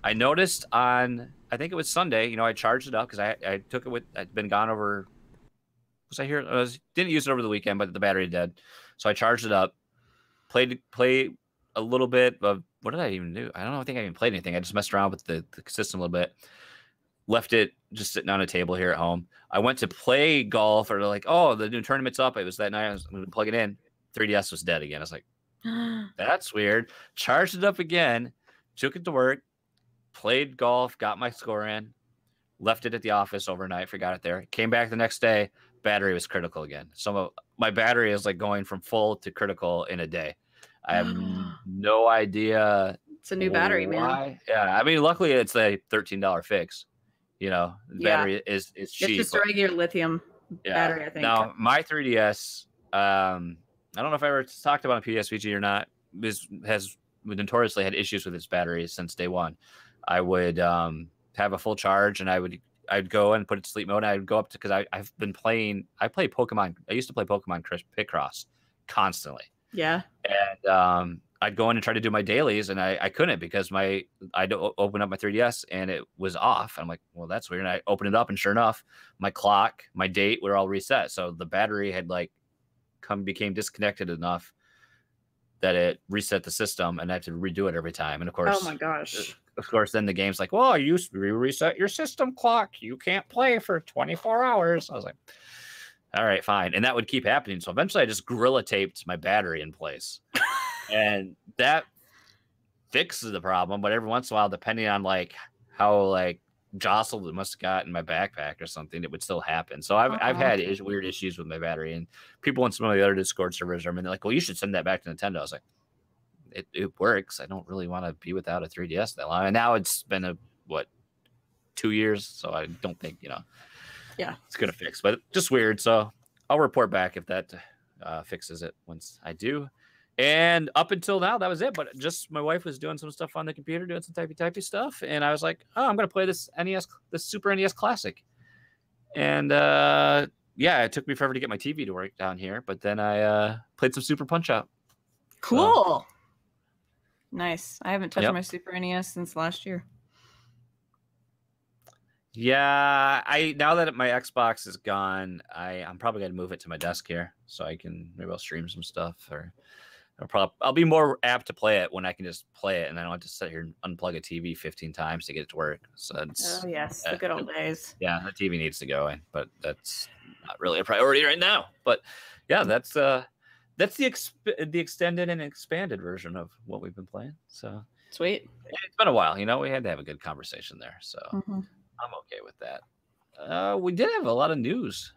I noticed on, I think it was Sunday, I charged it up because I took it with, I'd been gone over, was I here? Didn't use it over the weekend, but the battery dead. So I charged it up, played a little bit of, what did I even do? I don't know. I think I even played anything. I just messed around with the system a little bit. Left it just sitting on a table here at home. I went to play golf, or like, oh, the new tournament's up. It was that night. I was going to plug it in. 3DS was dead again. I was like, that's weird. Charged it up again, took it to work, played golf, got my score in, left it at the office overnight, forgot it there. Came back the next day, battery was critical again. My battery is like going from full to critical in a day. I have no idea. It's a new battery, man. Yeah, I mean, luckily it's a $13 fix. You know, the battery is cheap. It's just a regular lithium battery, I think. Now, my 3DS, I don't know if I ever talked about a PSVG or not, has notoriously had issues with its battery since day one. I would have a full charge, and I'd go and put it to sleep mode, and I'd go up to, because I play Pokemon. I used to play Pokemon Picross constantly. Yeah. And I'd go in and try to do my dailies, and I couldn't, because I'd open up my 3DS and it was off. I'm like, well, that's weird. And I opened it up, and sure enough, my clock, my date were all reset. So the battery had became disconnected enough that it reset the system, and I had to redo it every time. And of course, oh my gosh. Of course, then the game's like, well, you reset your system clock. You can't play for 24 hours. I was like, all right, fine. And that would keep happening. So eventually I just Gorilla taped my battery in place. And that fixes the problem. But every once in a while, depending on how jostled it must have got in my backpack or something, it would still happen. So I've had weird issues with my battery. And people in some of the other Discord servers are they're like, well, you should send that back to Nintendo. I was like, it works. I don't really want to be without a 3DS that long. And now it's been 2 years. So I don't think, it's going to fix. But just weird. So I'll report back if that fixes it once I do. And up until now, that was it. But just my wife was doing some stuff on the computer, doing some typey stuff. And I was like, oh, I'm going to play this Super NES Classic. And it took me forever to get my TV to work down here. But then I played some Super Punch-Out. Cool. So, nice. I haven't touched my Super NES since last year. Yeah, now that my Xbox is gone, I'm probably going to move it to my desk here so I can I'll stream some stuff, or I'll be more apt to play it when I can just play it and I don't have to sit here and unplug a TV 15 times to get it to work. So yes, the good old days. Yeah, the TV needs to go in, but that's not really a priority right now. But yeah, that's the extended and expanded version of what we've been playing. So sweet. It's been a while, we had to have a good conversation there. So I'm okay with that. We did have a lot of news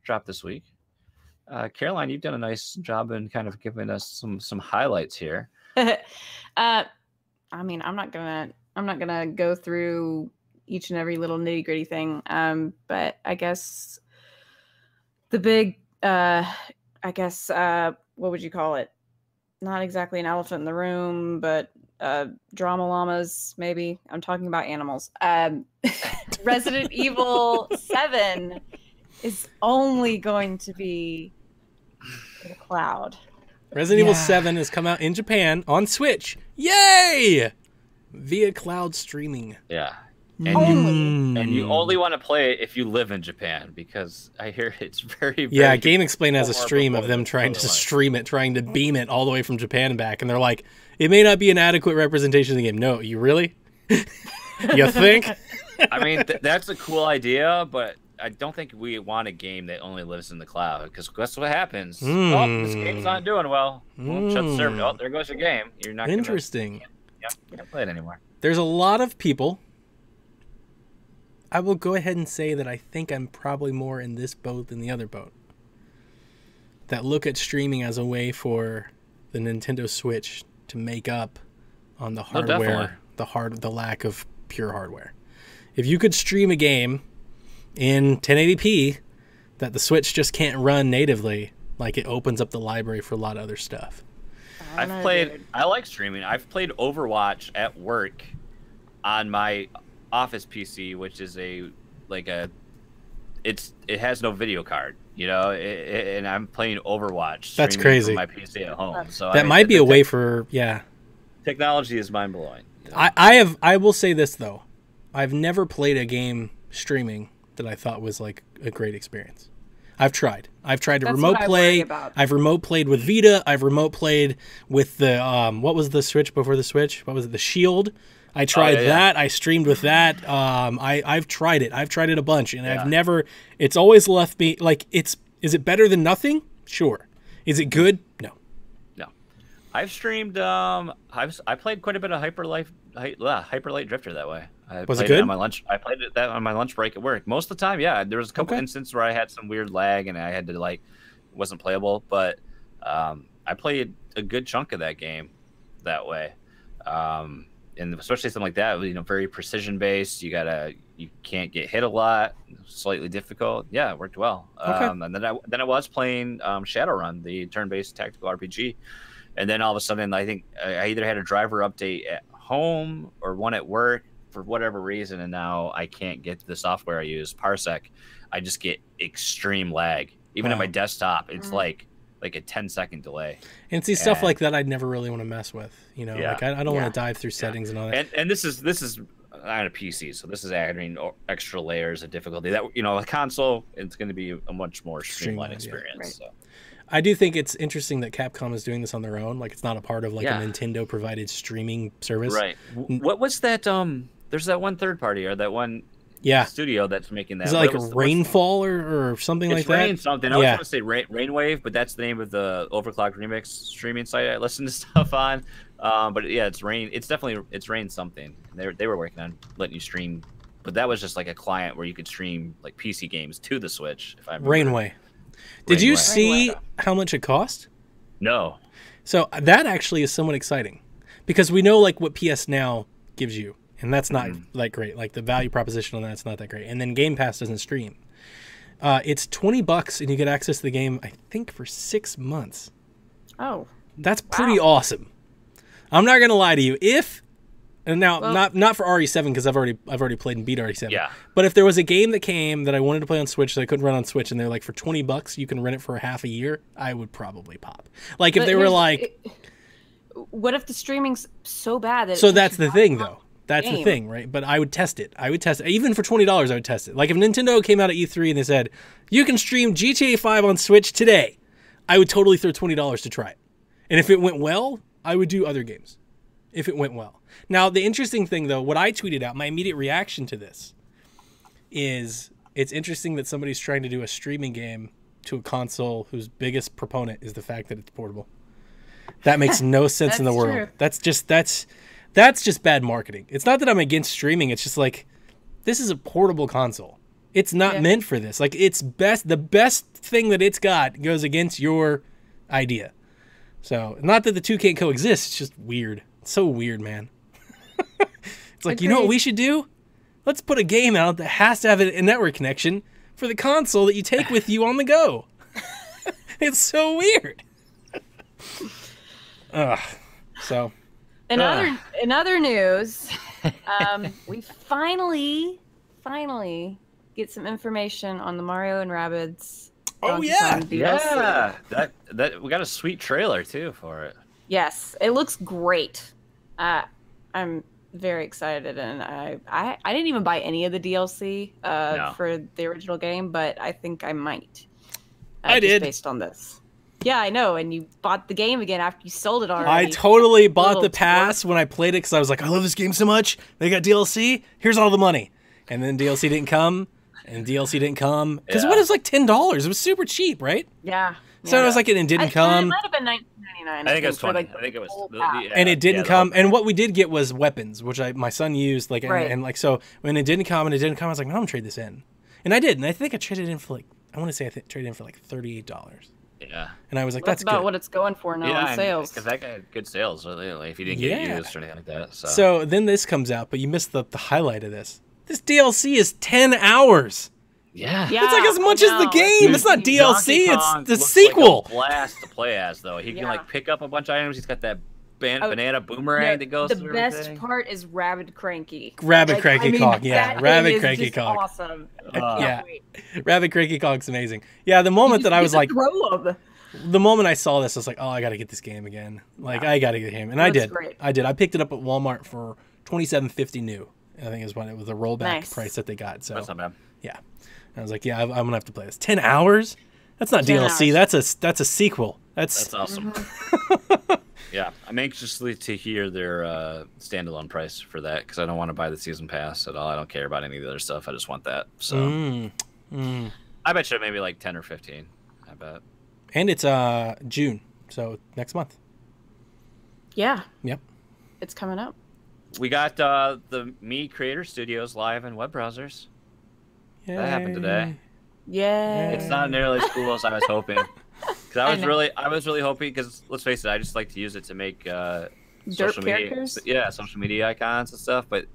drop this week. Caroline, you've done a nice job in kind of giving us some highlights here. I mean, I'm not gonna go through each and every little nitty gritty thing. But I guess the big, what would you call it? Not exactly an elephant in the room, but drama llamas, maybe. I'm talking about animals. Resident Evil 7 is only going to be in the cloud. Resident Evil 7 has come out in Japan on Switch. Yay! Via cloud streaming. Yeah. And you only want to play it if you live in Japan, because I hear it's very Game Explain has a stream of them trying to stream it, trying to beam it all the way from Japan and back, and they're like, it may not be an adequate representation of the game. No, you really? You think? I mean, that's a cool idea, but I don't think we want a game that only lives in the cloud, because guess what happens? Oh, this game's not doing well. Well, shut the server. Oh, there goes your game. You're not interesting. You can't play it anymore. There's a lot of people. I will go ahead and say that I think I'm probably more in this boat than the other boat, that look at streaming as a way for the Nintendo Switch to make up on the hardware, the lack of pure hardware. If you could stream a game in 1080p that the Switch just can't run natively, it opens up the library for a lot of other stuff. I like streaming. I've played Overwatch at work on my office PC, which is it has no video card, and I'm playing Overwatch. That's crazy. From my PC at home. So that might be a way for technology is mind blowing. I will say this though, I've never played a game streaming that I thought was a great experience. I've tried to remote play. I've remote played with Vita. I've remote played with the what was the Switch before the Switch? What was it? The Shield. I tried that. I streamed with that. I've tried it. I've tried it a bunch, and I've never. It's always left me is it better than nothing? Sure. Is it good? No. I've streamed. I played quite a bit of Hyper Light Drifter that way. I Was it played good? on my lunch. I played that on my lunch break at work. Most of the time, yeah. There was a couple instances where I had some weird lag and I had to like wasn't playable, but I played a good chunk of that game that way. And especially something like that, very precision based. You can't get hit a lot. Slightly difficult. Yeah, it worked well. Okay. And then I was playing Shadowrun, the turn based tactical RPG, and then all of a sudden I think I either had a driver update at home or one at work for whatever reason, and now I can't get the software I use, Parsec. I just get extreme lag. Even at my desktop, it's like a 10-second delay. And see, stuff like that I'd never really want to mess with. Yeah. Like I don't want to dive through settings and all that. And this is on a PC, so this is adding extra layers of difficulty. That a console, it's going to be a much more streamlined experience. Right. So. I do think it's interesting that Capcom is doing this on their own. Like it's not a part of like a Nintendo provided streaming service. Right. What was that? There's that one third party or that one studio that's making that. Is it like Rainfall or something like that? Rain something. I was going to say Rainwave, but that's the name of the Overclock Remix streaming site I listen to stuff on. But yeah, it's Rain. It's Rain something. They were working on letting you stream, but that was just like a client where you could stream like PC games to the Switch. If I remember. Rainway. Did you see how much it cost? No. So that actually is somewhat exciting because we know like what PS Now gives you. And that's not that great. Like the value proposition on that's not that great. And then Game Pass doesn't stream. It's $20 and you get access to the game, I think, for 6 months. Oh, that's pretty awesome. I'm not gonna lie to you. Not for RE7 because I've already played and beat RE7. Yeah. But if there was a game that came that I wanted to play on Switch that I couldn't run on Switch, and they're like for $20 you can rent it for half a year, I would probably pop. Like if they were like, what if the streaming's so bad that? So that's the thing, though. That's the thing, right? But I would test it. Even for $20, I would test it. Like if Nintendo came out at E3 and they said, you can stream GTA 5 on Switch today, I would totally throw $20 to try it. And if it went well, I would do other games. If it went well. Now, the interesting thing, though, what I tweeted out, my immediate reaction to this is it's interesting that somebody's trying to do a streaming game to a console whose biggest proponent is the fact that it's portable. That makes no sense in the world. True. That's just bad marketing. It's not that I'm against streaming. It's just like, this is a portable console. It's not meant for this. Like the best thing that it's got goes against your idea. So not that the two can't coexist. It's just weird. It's so weird, man. It's like, you know what we should do? Let's put a game out that has to have a network connection for the console that you take with you on the go. It's so weird. So. In other news, we finally get some information on the Mario and Rabbids. DLC. Yeah, that we got a sweet trailer too for it. Yes, it looks great. I'm very excited, and I didn't even buy any of the DLC for the original game, but I think I might. I did based on this. Yeah, I know, and you bought the game again after you sold it already. I totally bought the pass when I played it because I was like, I love this game so much. They got DLC. Here's all the money. And then DLC didn't come, because what is like $10? It was super cheap, right? Yeah. So I was like, and it didn't come. It might have been $19.99. I think it was 20. I think it was. And it didn't come. And what we did get was weapons, which my son used. Like, and like, so when it didn't come, I was like, man, I'm gonna trade this in. And I did. And I think I traded in for like, I want to say traded in for like $38. Yeah. And I was like, that's about good. what it's going for now on sales. Because that guy had good sales, really, if you didn't get used or anything like that. So then this comes out, but you missed the highlight of this. This DLC is 10 hours. Yeah. It's like as much as the game. Dude, it's not DLC. Kong It's the sequel. Like a blast to play as, though. He can like pick up a bunch of items. He's got that banana boomerang that goes through everything. The best part is Rabbid Cranky. Rabbid Cranky Kong. Yeah. Rabbid Cranky Kong. Awesome. Rabbid Cranky Kong's amazing. Yeah. The moment that I was like, the moment I saw this, I was like, oh, I got to get this game again. Like, I got to get him. And I did. Great. I picked it up at Walmart for $27.50 new. I think is when it was a rollback price that they got. So that's not bad. Yeah. And I was like, yeah, I'm going to have to play this. 10 hours? That's not DLC. Hours. That's a sequel. That's awesome. Yeah. I'm anxiously to hear their standalone price for that because I don't want to buy the season pass at all. I don't care about any of the other stuff. I just want that. So I bet you maybe like 10 or 15. I bet. And it's June, so next month. Yeah. Yep. It's coming up. we got the Me Creator Studios live in web browsers. That happened today. Yeah. It's not nearly as cool as I was hoping. Because I was really hoping. Because let's face it, I just like to use it to make social media, characters. yeah, social media icons and stuff. But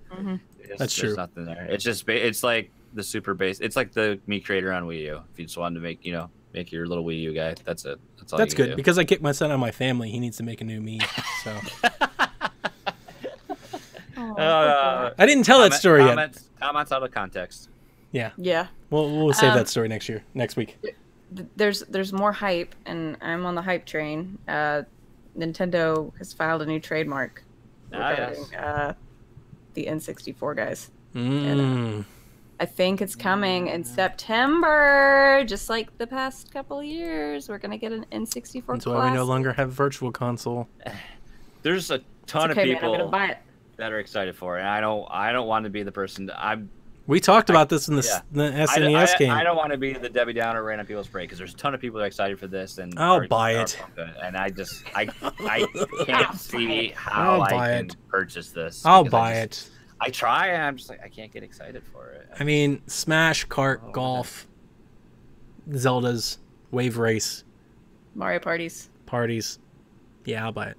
That's true. There's nothing there. It's just it's like the super base. It's like the Me Creator on Wii U. If you just wanted to make make your little Wii U guy, that's it. That's all. That's you good do. because I kicked my son out of my family. He needs to make a new me. So I didn't tell that story yet. Comments out of context. Yeah. Yeah. We'll save that story next week. There's more hype, and I'm on the hype train. Nintendo has filed a new trademark regarding the N64 guys. And, I think it's coming in September, just like the past couple of years. We're gonna get an N64. That's why we no longer have Virtual Console. There's a ton of Man, I'm people gonna buy it. that are excited for it. And I don't want to be the person. We talked about this in the SNES game. I don't want to be the Debbie Downer rain on people's parade because there's a ton of people that are excited for this, and I'll buy it. And I can't see how I can purchase this. I'll buy it. I try, and I'm just like I can't get excited for it. I mean, Smash, Kart, Golf, Zelda's, Wave Race, Mario parties. Yeah, I'll buy it.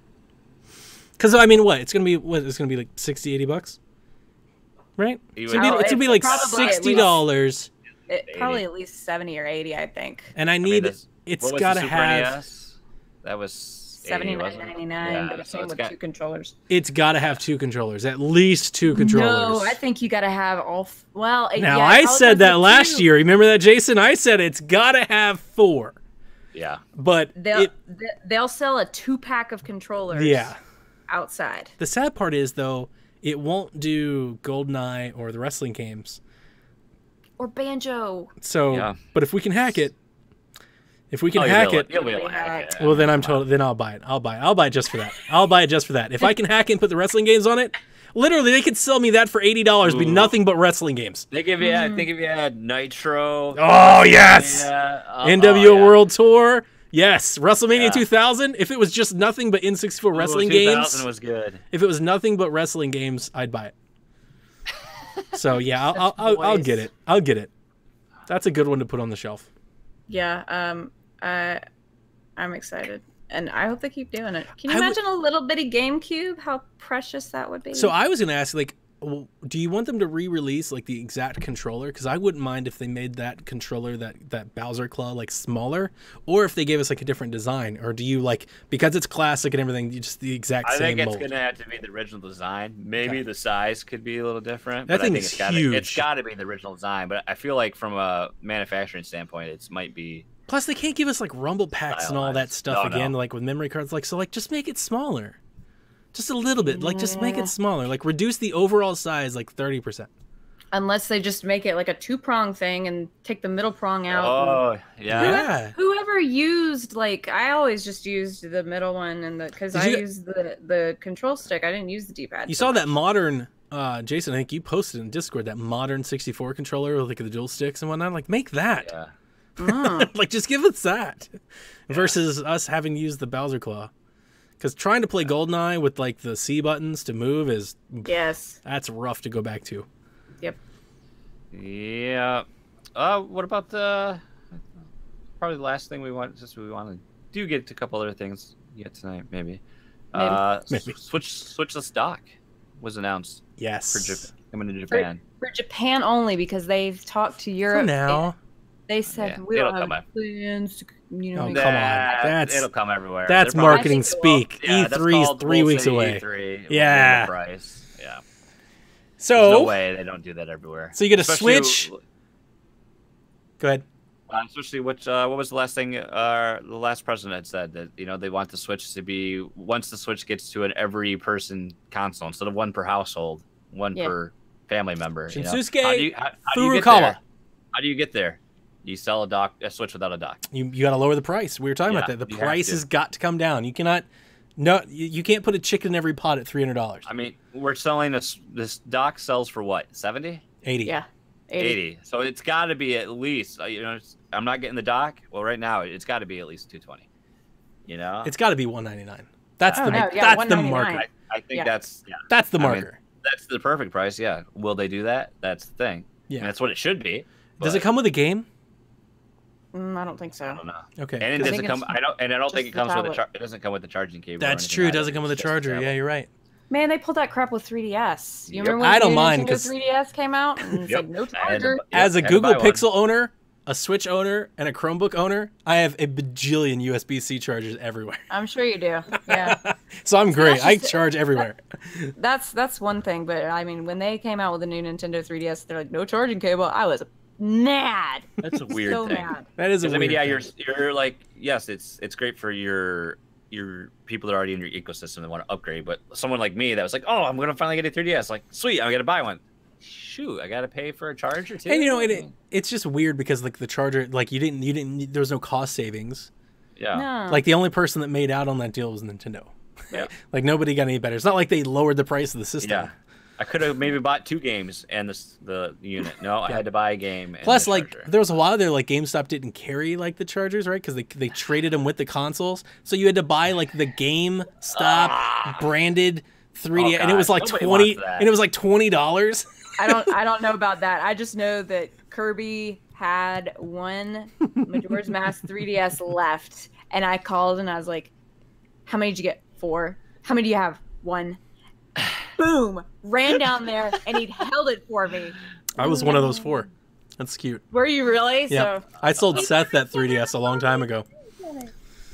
Because I mean, it's gonna be like $60-$80, right? It's gonna be like $60. Probably at least 70 or 80, I think. And it's gotta have. NES? That was $79.99, but it came with 2 controllers. It's gotta have 2 controllers, at least 2 controllers. No, I think you gotta have all. Now I said that last year. Remember that, Jason? I said it's gotta have 4. Yeah, but they'll sell a 2-pack of controllers. Yeah. Outside. The sad part is, though, it won't do GoldenEye or the wrestling games. Or Banjo. So, but if we can hack it, you'll be able to hack it. Well, then I'll buy it. I'll buy it just for that. I'll buy it just for that. If I can hack it and put the wrestling games on it, literally, they could sell me that for $80. Be nothing but wrestling games. They give you, I think if you had Nitro. Oh yes. NWO World Tour. Yes, WrestleMania 2000. If it was just nothing but N64 wrestling games, 2000 was good. If it was nothing but wrestling games, I'd buy it. So yeah, I'll get it. I'll get it. That's a good one to put on the shelf. Yeah, I'm excited, and I hope they keep doing it. Can you imagine a little bitty GameCube? How precious that would be. So I was gonna ask, like, do you want them to re-release like the exact controller? Because I wouldn't mind if they made that controller, that Bowser claw, like smaller, or if they gave us like a different design. Or do you like, because it's classic and everything, just the exact same mold? I think it's gonna have to be the original design. Maybe the size could be a little different. That thing is huge. It's got to be the original design. But I feel like from a manufacturing standpoint, it might be. Plus, they can't give us like rumble packs and all that stuff again, like with memory cards. Like, so, like, just make it smaller. Just a little bit. Like, just make it smaller. Like, reduce the overall size, like, 30%. Unless they just make it like a 2-prong thing and take the middle prong out. Oh, yeah. Whoever used, like, I always just used the middle one, and because I used the control stick. I didn't use the D-pad. You saw that modern, Jason, I think you posted in Discord, that modern 64 controller with, like, the dual sticks and whatnot. Like, make that. Yeah. Like, just give us that. Versus us having to use the Bowser Claw. Because trying to play GoldenEye with, like, the C buttons to move is... Yes. That's rough to go back to. Yep. Yeah. What about probably the last thing we want, just we want to do get to a couple other things yet tonight, maybe. Maybe. Switchless dock was announced. Yes. For Japan, coming to Japan. For Japan only, because they've talked to Europe. For now. They said we don't have plans to, come on. It'll come everywhere. That's marketing speak. E3's 3 weeks away. E3, yeah. Price. Yeah. So there's no way they don't do that everywhere. So you get a Switch. Go ahead. Especially what was the last thing the last president had said, that they want the Switch to be, once the Switch gets to an every person console instead of one per household, one per family member. Shinsuke how do you Furukawa. How do you get there? You sell a Switch without a dock. You got to lower the price. We were talking about that. The price has got to come down. You cannot. No, you can't put a chicken in every pot at $300. I mean, we're selling this dock sells for what, 70? 80. Yeah, 80. So it's got to be at least. I'm not getting the dock. Well, right now it's got to be at least 220. It's got to be $199. That's the that's the marker. I think that's the marker. that's the perfect price. Yeah. Will they do that? That's the thing. Yeah. And that's what it should be. Does it come with a game? I don't think I so. don't know. Okay. And it I doesn't think come. it's I don't think it just comes the with a. tablet. It doesn't come with the charging cable. or That's anything true. It either. doesn't come with a It's just charger. tablet. Yeah, you're right. Man, they pulled that crap with 3DS. You Yep. remember when I the don't new mind, Nintendo 'cause- 3DS came out and it's Yep. like no I had to charger? bu- yep, As a had to Google buy one. Pixel owner, a Switch owner, and a Chromebook owner, I have a bajillion USB-C chargers everywhere. I'm sure you do. Yeah, So I'm great. that's I just- charge everywhere. that's one thing. But I mean, when they came out with the new Nintendo 3DS, they're like no charging cable. I was mad. That's a weird So thing. mad. That is a 'Cause, weird I mean, yeah, thing. you're like, yes, it's great for your people that are already in your ecosystem that want to upgrade. But someone like me that was like, oh, I'm gonna finally get a 3DS. Like, sweet, I'm gonna buy one. Shoot, I gotta pay for a charger too. And you know, it's just weird because like the charger, like you didn't, there was no cost savings. yeah, No. Like the only person that made out on that deal was Nintendo. yeah, Like nobody got any better. It's not like they lowered the price of the system. yeah. I could have maybe bought 2 games and the unit. No, I had to buy a game. And Plus, the like charger. there was a while there, like GameStop didn't carry like the chargers, right? Because they traded them with the consoles, so you had to buy like the GameStop branded 3D, Oh, and it was God. like Nobody 20, wants that. and it was like $20. I don't know about that. I just know that Kirby had one Majora's Mask 3DS left, and I called and I was like, "How many did you get? 4. How many do you have? 1." Boom! Ran down there and he held it for me. I was one of those 4. That's cute. Were you really? Yeah, So I sold Seth that 3DS a long time ago.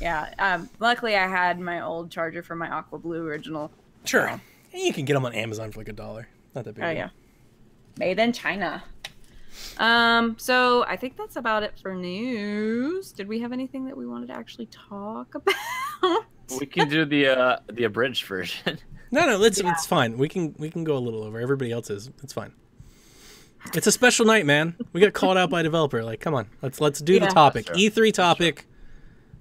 yeah. Luckily, I had my old charger for my Aqua Blue original. Sure, and you can get them on Amazon for like $1. Not that big. Oh deal. yeah, made in China. So I think that's about it for news. Did we have anything that we wanted to actually talk about? we can do the abridged version. No, it's fine. We can go a little over. Everybody else is. It's fine. It's a special night, man. We got called out by a developer. Like, come on, let's do the Yeah. topic. That's true. E3 topic.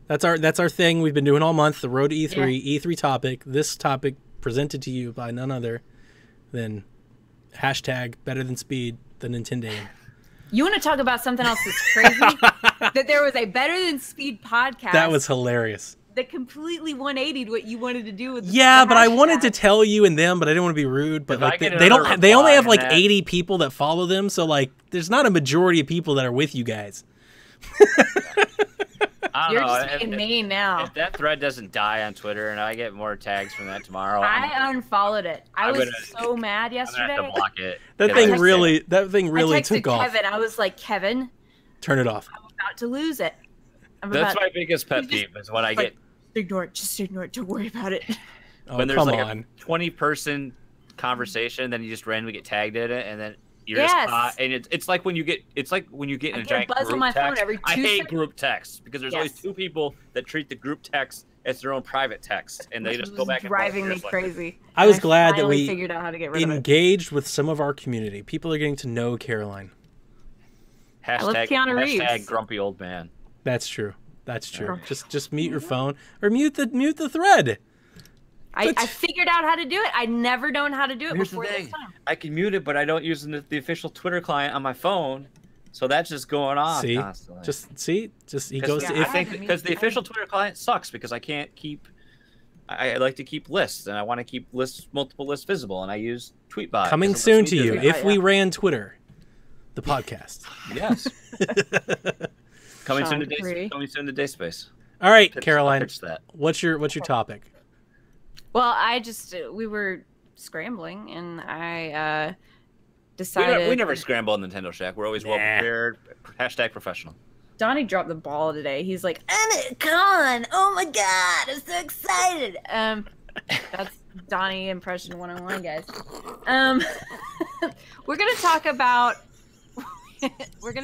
That's our thing. We've been doing all month. The road to E3. E3 topic. This topic presented to you by none other than hashtag better than speed, the Nintendo. You want to talk about something else that's crazy? That there was a Better Than Speed podcast That was hilarious. that completely 180'd what you wanted to do with the Yeah, but I wanted to hashtag. tell you and them, but I didn't want to be rude. But If I like get they don't. another They only reply have like on that- 80 people that follow them, so like there's not a majority of people that are with you guys. I don't You're know. just being mean now. If that thread doesn't die on Twitter and I get more tags from that tomorrow, I unfollowed it. I I'm was gonna- so mad I'm gonna have yesterday. to block it. That Yeah, thing I- really I texted took off. Kevin. I was like, Kevin, Turn it off. I'm about to lose it. That's my biggest pet You just- peeve is when I like, get ignore it. Just ignore it. Don't worry about it. Oh, when there's come like on. a 20-person conversation, then you just randomly get tagged in it, and then you're Yes. just caught. And it's like when you get in I a get a giant buzz on group my phone text. every I 2 hate seconds. group text because there's always Yes. 2 people that treat the group text as their own private text, and they This just go was back and forth. driving You're me just like, crazy. I was And glad that finally we figured out how to get rid of it. Engaged with some of our community. People are getting to know Caroline. love Keanu Reeves. Hashtag grumpy old man. That's true. That's true. Yeah. Just mute your phone or mute the thread. I figured out how to do it. I'd never known how to do it Here's the before thing. this time. I can mute it, but I don't use the official Twitter client on my phone, so that's just going off See, constantly. just see, just he Because goes to Yeah, if I think I- because the official Twitter client sucks because I can't keep. I like to keep lists, and I want to keep multiple lists visible, and I use Tweetbot. coming because it lets soon me to do you. that. If we ran Twitter, the podcast. Yes. coming soon to Sean Capri. coming soon to Dayspace. All right, Pitch- Caroline, pitch that. what's your topic? Well, I just we were scrambling, and I We decided. never scramble on Nintendo Shack. We're always well Nah. prepared. Hashtag professional. Donnie dropped the ball today. He's like, I'm at con. Oh my god, I'm so excited. That's Donnie impression 101, guys. We're gonna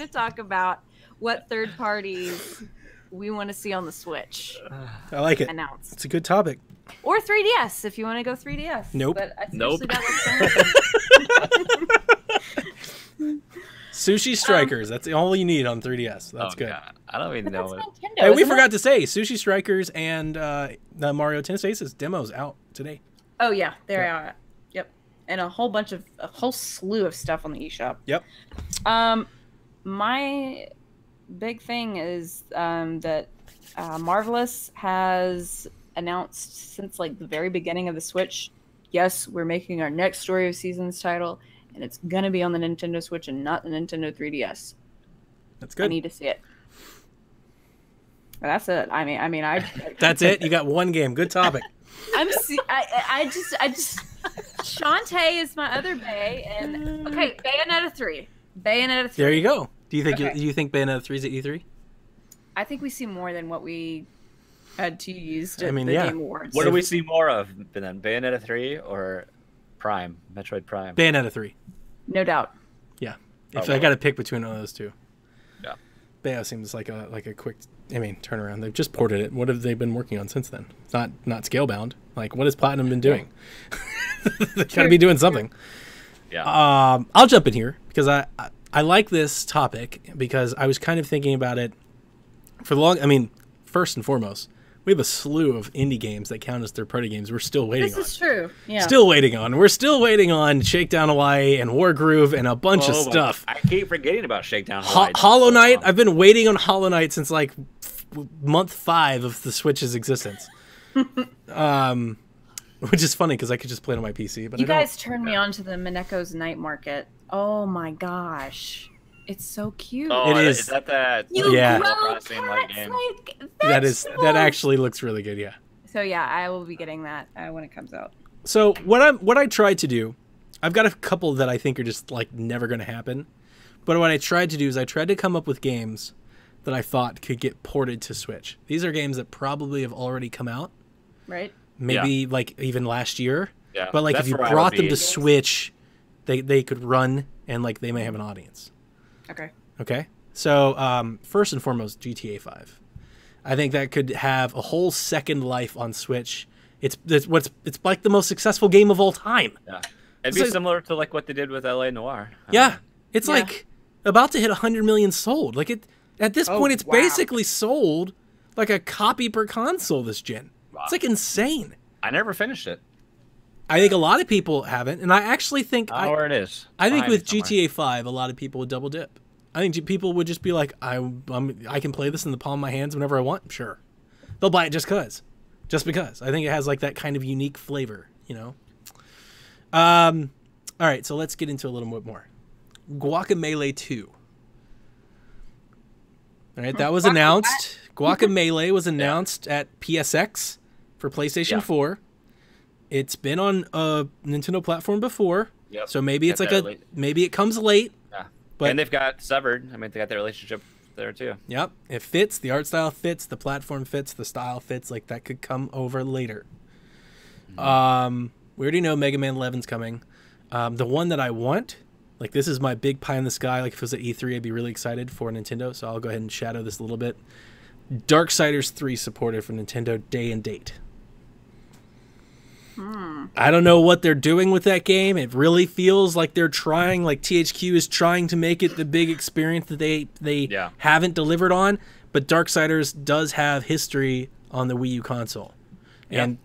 talk about what third parties we want to see on the Switch I like it. announced, It's a good topic. or 3DS if you want to go 3DS. Nope. But especially Nope. that was Sushi Strikers. That's all you need on 3DS. That's Oh, good. God. I don't even But know that's it. Nintendo. Hey, we isn't it? forgot to say Sushi Strikers and the Mario Tennis Aces demos out today. Oh yeah, there Yeah. are. Yep, and a whole slew of stuff on the eShop. Yep. My big thing is that Marvelous has announced since like the very beginning of the Switch yes, we're making our next Story of Seasons title, and it's gonna be on the Nintendo Switch and not the Nintendo 3DS. That's I good. need to see it. That's it. I That's it. You got one game. Good topic. I just Shantae is my other Bay, and okay, Bayonetta 3. Bayonetta 3. There you go. Do you think Okay. you think Bayonetta 3 is at E3? I think we see more than what we had to use I mean, the yeah. Game Awards. What do we see more of then? Bayonetta 3 or Prime? Metroid Prime? Bayonetta 3. No doubt. Yeah. Oh, If I well. got to pick between one of those two. Yeah. Bayo seems like a quick, turnaround. They've just ported it. What have they been working on since then? It's not Scalebound. Like, what has Platinum been doing? They got to be doing something. Yeah. I'll jump in here because I like this topic because I was kind of thinking about it for the long. I mean, first and foremost, we have a slew of indie games that count as third-party games. We're still waiting This on. is true. Yeah. Still waiting on. We're still waiting on Shakedown Hawaii and Wargroove and a bunch of stuff. I keep forgetting about Shakedown Hawaii. Hollow Knight. I've been waiting on Hollow Knight since like month 5 of the Switch's existence. Which is funny because I could just play it on my PC. But You I don't. guys turned me on to the Mineko's Night Market. Oh my gosh. It's so cute. Oh, It is. Is that? You Yeah. grow Processing light pets game. like that vegetables. actually looks really good. Yeah. So yeah, I will be getting that when it comes out. So what I tried to do, I've got a couple that I think are just like never going to happen. But what I tried to do is I tried to come up with games that I thought could get ported to Switch. These are games that probably have already come out, Right? maybe like even last year. Yeah. But like That's if you where I brought would them be. to Switch, they could run and like they may have an audience. Okay. Okay. So first and foremost, GTA 5. I think that could have a whole second life on Switch. It's like the most successful game of all time. Yeah. It'd be So- similar to like what they did with LA Noire. Yeah, it's Yeah. like about to hit 100 million sold. Like it at this Oh, point, it's wow. basically sold like a copy per console this gen. Wow. It's like insane. I never finished it. I think a lot of people haven't, and I actually think I know where it is. I think Behind with it somewhere. GTA 5, a lot of people would double dip. I think people would just be like, I can play this in the palm of my hands whenever I want. Sure, they'll buy it just because. I think it has like that kind of unique flavor, you know. All right, so let's get into a little bit more. Guacamelee 2. All right, that was announced. Guacamelee was announced at PSX for PlayStation Yeah. 4. It's been on a Nintendo platform before, Yep. so maybe it's Got like that late. maybe it comes late. Yeah. But- And they've got Severed. I mean, they got their relationship there too. Yep, it fits. The art style fits. The platform fits. The style fits. Like that could come over later. We already know Mega Man 11's coming. The one that I want, like this is my big pie in the sky. Like if it was at E3, I'd be really excited for Nintendo. So I'll go ahead and shadow this a little bit. Darksiders 3 supported for Nintendo day and date. I don't know what they're doing with that game. It really feels like they're trying, like THQ is trying to make it the big experience that they Yeah. haven't delivered on. But Darksiders does have history on the Wii U console, and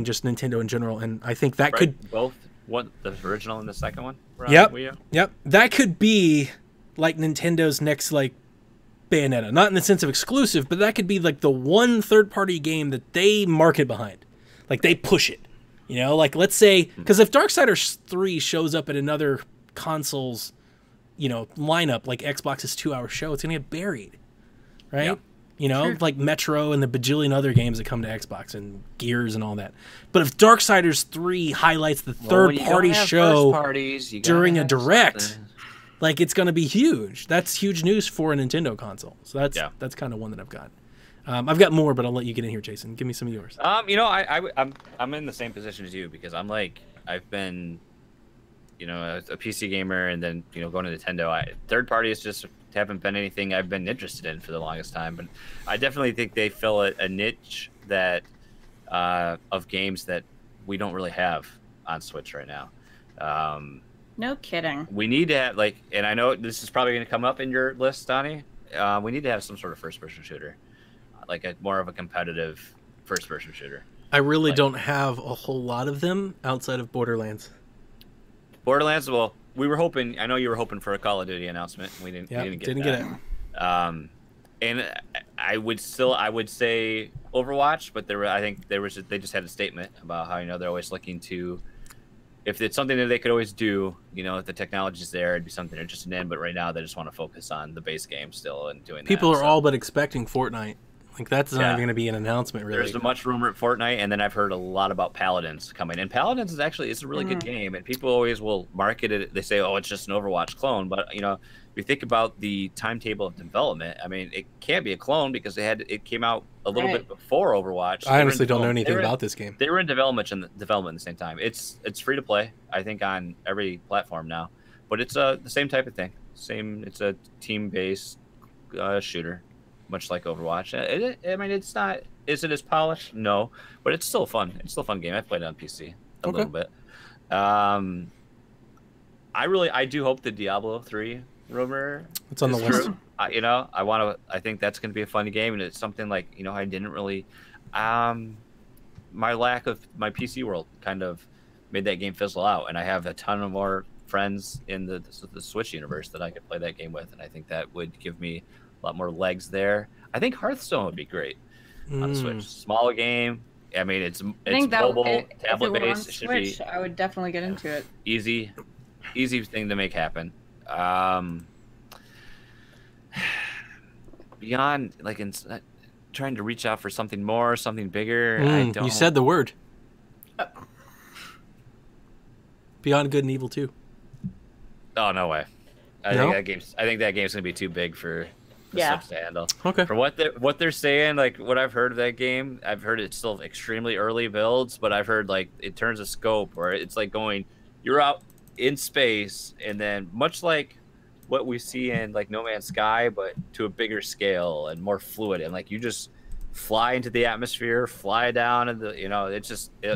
just Nintendo in general. And I think that Right? could, Both. What, the original and the second one? were on Yep. Wii U? yep, that could be like Nintendo's next like Bayonetta. Not in the sense of exclusive, but that could be like the one third-party game that they market behind, like they push it. You know, like let's say, because if Darksiders 3 shows up at another console's, lineup, like Xbox's 2-hour show, it's gonna get buried, right? Yeah. You know, Sure. like Metro and the bajillion other games that come to Xbox and Gears and all that. But if Darksiders 3 highlights the third-party show during a direct, like it's gonna be huge. That's huge news for a Nintendo console. So that's kind of one that I've got. I've got more, but I'll let you get in here, Jason. Give me some of yours. I'm in the same position as you because I'm like I've been, a PC gamer and then going to Nintendo. Third parties just haven't been anything I've been interested in for the longest time. But I definitely think they fill a niche that of games that we don't really have on Switch right now. No kidding. We need to have and I know this is probably going to come up in your list, Donnie. We need to have some sort of first-person shooter, like more of a competitive first-person shooter. I really don't have a whole lot of them outside of Borderlands. Borderlands. Well, we were hoping. I know you were hoping for a Call of Duty announcement. We didn't. Yeah, we didn't didn't get get that. it. And I would say Overwatch, but I think they just had a statement about how they're always looking to if it's something that they could always do, you know, if the technology's there, it'd be something they're interested in. But right now, they just want to focus on the base game still and doing People that. are all but expecting Fortnite. Like, that's not Yeah. even going to be an announcement, really. There's much rumor at Fortnite, and then I've heard a lot about Paladins coming. And Paladins is actually it's a really good game, and people always will market it. They say, "Oh, it's just an Overwatch clone," but you know, if you think about the timetable of development, I mean, it can't be a clone because it came out a little bit before Overwatch. I honestly don't know anything about this game. They were in development at the same time. It's free to play, I think, on every platform now, but it's the same type of thing. It's a team-based shooter. Much like Overwatch. I mean, it's not. Is it as polished? No, but it's still fun. It's still a fun game. I played it on PC a little bit. I do hope the Diablo 3 rumor. It's on the list. You know, I think that's going to be a fun game, and it's something like, you know, I didn't really. My lack of my PC world kind of made that game fizzle out, and I have a ton of more friends in the Switch universe that I could play that game with, and I think that would give me a lot more legs there. I think Hearthstone would be great on the Switch. Small game. I mean, it's mobile, tablet based. It should Switch, be I would definitely get into it. easy thing to make happen. Beyond, like, trying to reach out for something more, something bigger. You said the word. Beyond Good and Evil 2. Oh, no way. I think that game's gonna be too big for the Switch to handle. Okay. From what they're saying, like what I've heard of that game, I've heard it's still extremely early builds, but I've heard like it turns a scope where it's like you're out in space, and then much like what we see in like No Man's Sky, but to a bigger scale and more fluid, and like you just fly into the atmosphere, fly down, and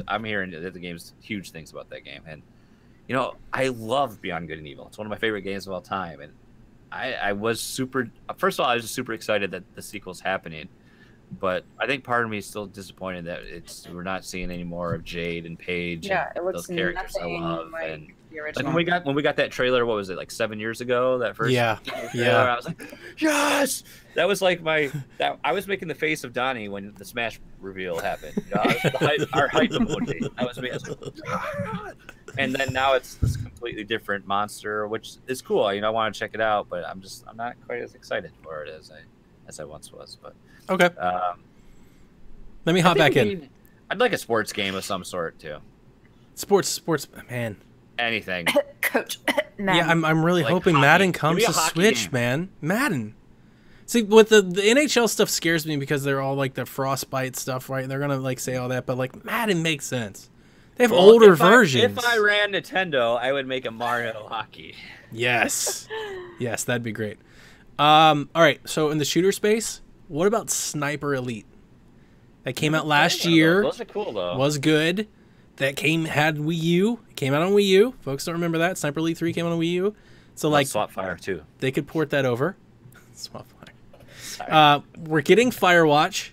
I'm hearing that the game's huge things about that game, and you know, I love Beyond Good and Evil. It's one of my favorite games of all time, and I was first of all, I was just super excited that the sequel's happening, but I think part of me is still disappointed that we're not seeing any more of Jade and Paige. Yeah, and it looks those characters I love. like And the original. like when we got that trailer, what was it, like 7 years ago? That first trailer, I was like, yes! That was like I was making the face of Donnie when the Smash reveal happened. You know, our hype emoji. I was like, ah! And then now it's this completely different monster, which is cool. You know, I want to check it out, but I'm not quite as excited for it as I once was. But okay, let me hop back in. I'd like a sports game of some sort too. Sports, man. Anything. Coach. Yeah, I'm really Like hoping hockey. Madden Give comes me a to hockey Switch, game. man. Madden. See, with the NHL stuff scares me because they're all like the Frostbite stuff, right? And they're gonna like say all that, but like Madden makes sense. They have older versions. If I ran Nintendo, I would make a Mario Hockey. Yes, that'd be great. All right, so in the shooter space, what about Sniper Elite? That came out last year. Those are cool though. Was good. That had Wii U. It came out on Wii U. Folks don't remember that. Sniper Elite 3 came out on Wii U. So like Swap Fire too. they could port that over. Swap Fire. We're getting Firewatch,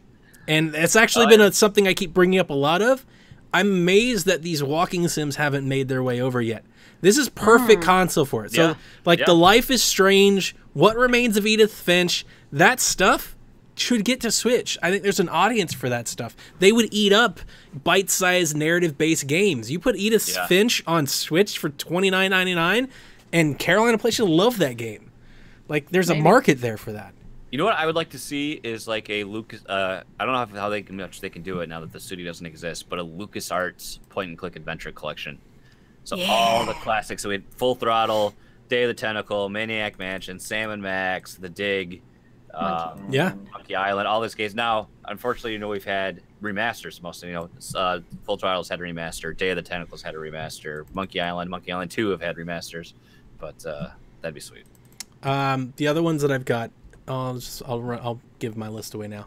and it's actually been something I keep bringing up a lot of. I'm amazed that these walking sims haven't made their way over yet. This is perfect console for it. So, The Life is Strange, What Remains of Edith Finch, that stuff should get to Switch. I think there's an audience for that stuff. They would eat up bite-sized narrative-based games. You put Edith Finch on Switch for $29.99, and Carolina Place should love that game. Like, there's a market there for that. You know what I would like to see is like a Lucas. I don't know how much they can do it now that the studio doesn't exist, but a LucasArts point-and-click adventure collection. So all the classics. So we had Full Throttle, Day of the Tentacle, Maniac Mansion, Sam and Max, The Dig, Monkey Island, all these games. Now, unfortunately, you know, we've had remasters. Mostly, you know, Full Throttle's had a remaster, Day of the Tentacles had a remaster, Monkey Island 2 have had remasters, but that'd be sweet. The other ones that I've got. I'll give my list away now.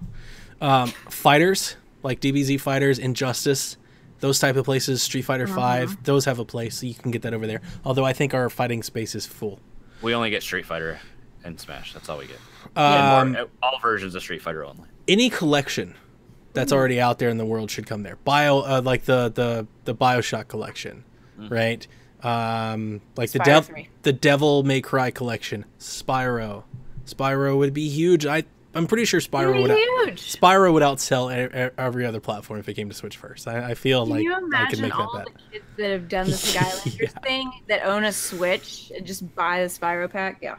Fighters like DBZ Fighters, Injustice, those type of places. Street Fighter 5, those have a place, so you can get that over there. Although I think our fighting space is full. We only get Street Fighter and Smash. That's all we get. All versions of Street Fighter only. Any collection that's already out there in the world should come there. Like the BioShock collection, right? Like the Devil May Cry collection, Spyro would be huge. I'm pretty sure Spyro would outsell every other platform if it came to Switch first. I feel like I could make that bet. The kids that have done the Skylanders thing that own a Switch and just buy the Spyro pack? Yeah.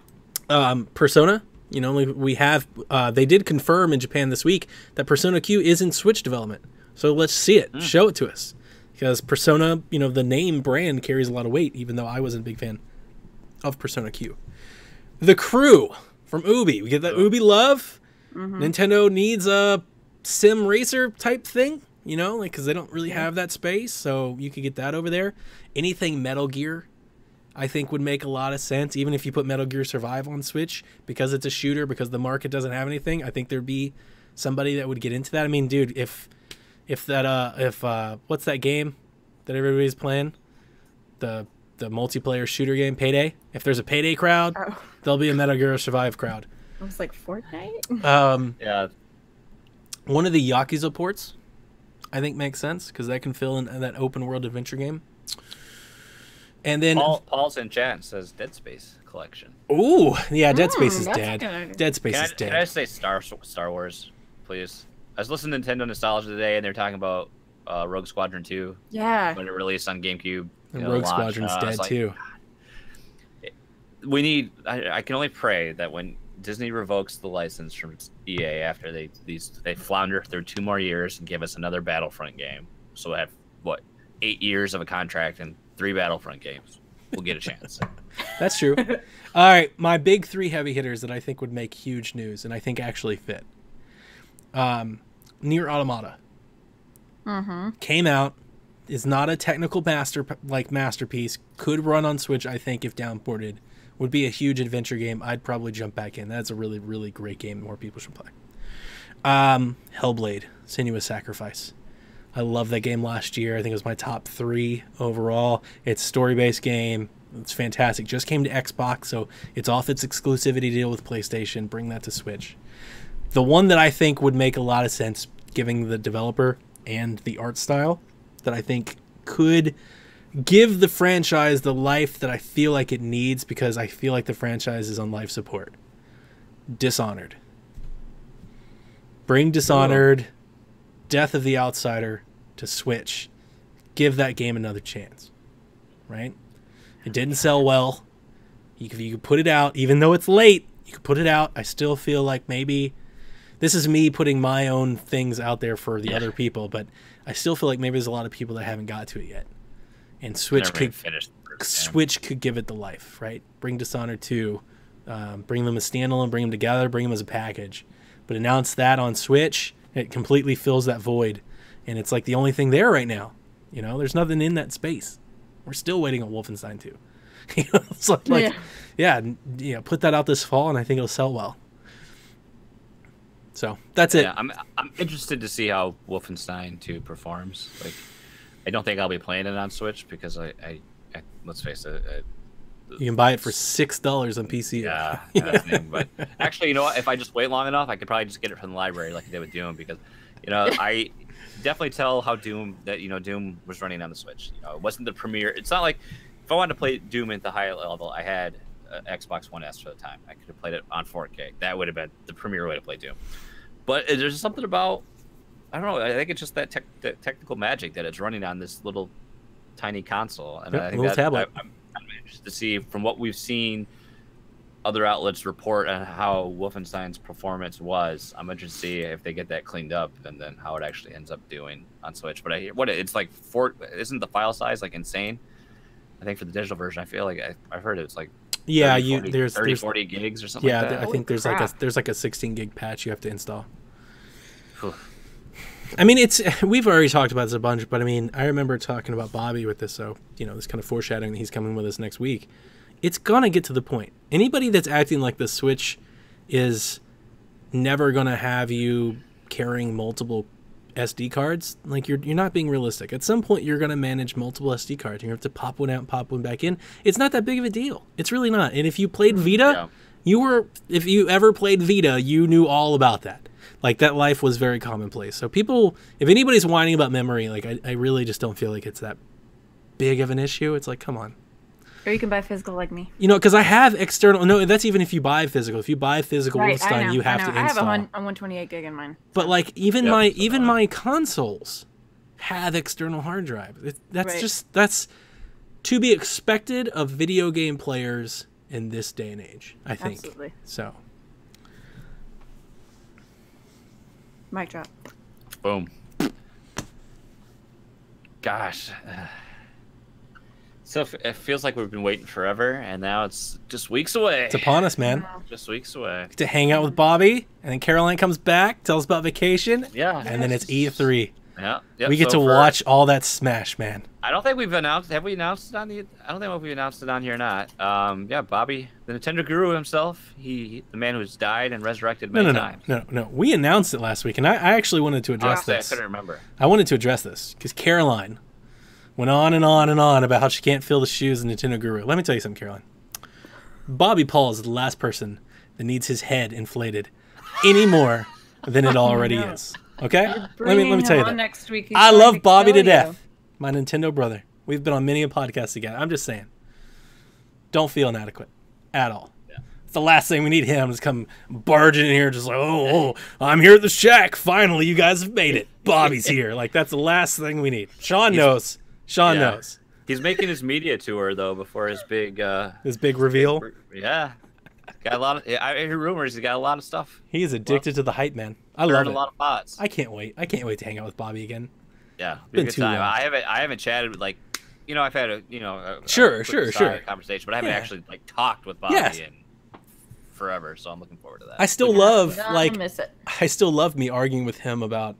Persona. You know, we have. They did confirm in Japan this week that Persona Q is in Switch development. So let's see it. Show it to us. Because Persona, you know, the name brand carries a lot of weight, even though I wasn't a big fan of Persona Q. The Crew from Ubi. We get that Ubi love. Nintendo needs a sim racer type thing, you know, like, because they don't really have that space. So you could get that over there. Anything Metal Gear, I think, would make a lot of sense. Even if you put Metal Gear Survive on Switch, because it's a shooter, because the market doesn't have anything, I think there'd be somebody that would get into that. I mean, dude, if what's that game that everybody's playing? The multiplayer shooter game, Payday. If there's a Payday crowd, there'll be a Metal Gear Survive crowd. It was like Fortnite. Yeah. One of the Yakuza ports, I think, makes sense because that can fill in that open world adventure game. And then Paul's in chat and says Dead Space collection. Ooh, yeah, Dead Space is dead. Dead Space is dead. Can I say Star Wars, please? I was listening to Nintendo Nostalgia today, and they're talking about Rogue Squadron 2. Yeah. When it released on GameCube. And Rogue Squadron's dead too. We need. I can only pray that when Disney revokes the license from EA after they flounder through 2 more years and give us another Battlefront game, so we have 8 years of a contract and 3 Battlefront games, we'll get a chance. That's true. All right, my big 3 heavy hitters that I think would make huge news and I think actually fit. Nier Automata came out, is not a technical masterpiece, could run on Switch, I think, if downported, would be a huge adventure game. I'd probably jump back in. That's a really, really great game. More people should play. Hellblade, Senua's Sacrifice. I loved that game last year. I think it was my top 3 overall. It's a story-based game. It's fantastic. Just came to Xbox, so it's off its exclusivity deal with PlayStation. Bring that to Switch. The one that I think would make a lot of sense, giving the developer and the art style, that I think could give the franchise the life that I feel like it needs, because I feel like the franchise is on life support. Dishonored. Bring Dishonored, Death of the Outsider to Switch. Give that game another chance. Right? It didn't sell well. You could put it out, even though it's late, you could put it out. I still feel like maybe this is me putting my own things out there for the other people, but I still feel like maybe there's a lot of people that haven't got to it yet. And Switch could give it the life, right? Bring Dishonored 2, bring them as standalone, bring them together, bring them as a package. But announce that on Switch, it completely fills that void. And it's like the only thing there right now. You know, there's nothing in that space. We're still waiting on Wolfenstein 2. You know, it's put that out this fall, and I think it'll sell well. So that's it. Yeah, I'm interested to see how Wolfenstein 2 performs. Like, I don't think I'll be playing it on Switch because I let's face it. You can buy it for $6 on PC. Yeah, that's the thing. But actually, you know what? If I just wait long enough, I could probably just get it from the library like I did with Doom, because, you know, I definitely tell how Doom was running on the Switch. You know, it wasn't the premiere. It's not like if I wanted to play Doom at the high level, I had Xbox One S for the time. I could have played it on 4K. That would have been the premier way to play Doom. But there's something about, I don't know, I think it's just that technical magic that it's running on this little tiny console. And I think little tablet. I'm interested to see, from what we've seen other outlets report on how Wolfenstein's performance was. I'm interested to see if they get that cleaned up and then how it actually ends up doing on Switch. But I hear it's like isn't the file size like insane? I think for the digital version, I feel like I've heard it's like 40 gigs or something. Yeah, like that. I think there's like a 16 gig patch you have to install. I mean, we've already talked about this a bunch, but I mean, I remember talking about Bobby with this, so, you know, this kind of foreshadowing that he's coming with us next week. It's gonna get to the point. Anybody that's acting like the Switch is never gonna have you carrying multiple SD cards, like you're not being realistic. At some point, you're gonna manage multiple SD cards. You have to pop one out and pop one back in. It's not that big of a deal. It's really not. And if you played Vita, if you ever played Vita, you knew all about that. Like, that life was very commonplace. So people, if anybody's whining about memory, like, I really just don't feel like it's that big of an issue. It's like, come on. Or you can buy physical like me. You know, because I have external. No, that's even if you buy physical. If you buy physical Right, I Wolfenstein, know, you have I know. to I have install. a 128 gig in mine. But like even Yep, my consoles have external hard drives. That's Right. that's to be expected of video game players in this day and age, I think. Absolutely. So Mic drop. Boom. Gosh. So it feels like we've been waiting forever, and now it's just weeks away. it's upon us, man. Just weeks away. To hang out with Bobby, and then Caroline comes back, tells us about vacation, Yeah. and then it's E3. Yeah. Yep. We get So to watch all that smash, man. I don't think we've announced. Have we announced it on the? I don't think we've announced it on here or not. Yeah, Bobby, the Nintendo guru himself. He the man who's died and resurrected many times. No. We announced it last week, and I actually wanted to address Honestly, I this. couldn't remember. I wanted to address this because Caroline went on and on and on about how she can't fill the shoes of Nintendo Guru. Let me tell you something, Caroline. Bobby Paul is the last person that needs his head inflated any more than it already is. Okay? Let me tell you that. Next week. He's I going love Bobby to kill you. death. My Nintendo brother. We've been on many a podcast together. I'm just saying. Don't feel inadequate at all. Yeah. It's the last thing we need him to come barging in here just like, oh, I'm here at the shack. Finally, you guys have made it. Bobby's here. Like, that's the last thing we need. Sean knows. Sean Yeah. knows. He's making his media tour though before his big. His big reveal. Yeah. Got a lot of. I hear rumors. He's got a lot of stuff. He's addicted to the hype, man. I love Learned it. a lot of pots. I can't wait. I can't wait to hang out with Bobby again. Yeah, Been a good too time. long. I haven't chatted with like, I've had a Sure, quick sure. conversation, but I haven't Yeah. actually like talked with Bobby Yes. in forever. So I'm looking forward to that. I still love I miss it. I still love me arguing with him about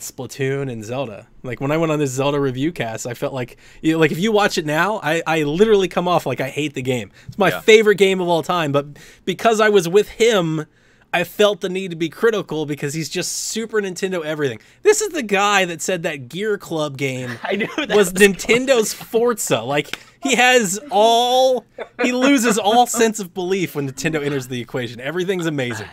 Splatoon and Zelda. Like when I went on this Zelda review cast, I felt like like if you watch it now, I literally come off like I hate the game. It's my Yeah. favorite game of all time, but because I was with him, I felt the need to be critical because he's just Super Nintendo everything. This is the guy that said that Gear Club game I knew that was Nintendo's Forza. Like he loses all sense of belief when Nintendo enters the equation. Everything's amazing.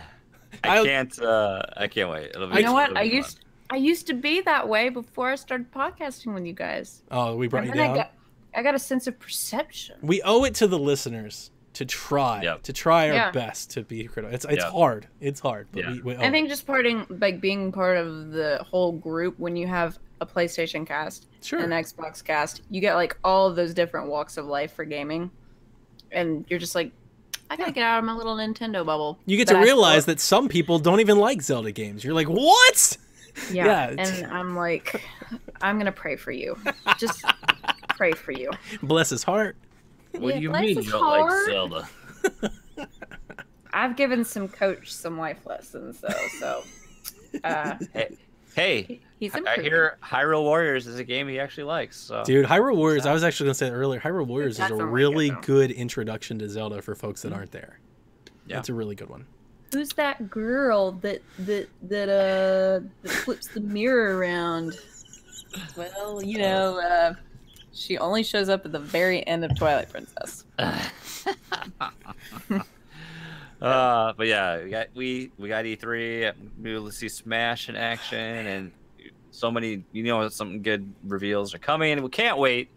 I can't wait. It'll be, You know what? it'll I be used I used to be that way before I started podcasting with you guys. Oh, we brought And you then down. I got a sense of perception. We owe it to the listeners to try our Yeah. best to be critical. It's Yeah. hard. It's hard, but Yeah. we owe I think it. just being part of the whole group when you have a PlayStation cast Sure. and an Xbox cast, you get like all of those different walks of life for gaming, and you're just like, I gotta get out of my little Nintendo bubble. You get But to I realize still- that some people don't even like Zelda games. You're like, what? yeah, yeah, it's- and I'm like, I'm gonna pray for you. Just pray for you. Bless his heart. What do you bless mean his you don't like heart. Zelda? I've given some life lessons though, so Hey, he's I improving. hear Hyrule Warriors is a game he actually likes. So Dude, Hyrule Warriors, I was actually going to say that earlier. Hyrule Warriors is That's a not like really it, though. good introduction to Zelda for folks that aren't there. Yeah. It's a really good one. Who's that girl that flips the mirror around? Well, she only shows up at the very end of Twilight Princess. but yeah, we got E3. We will see Smash in action, and so many some good reveals are coming, and we can't wait.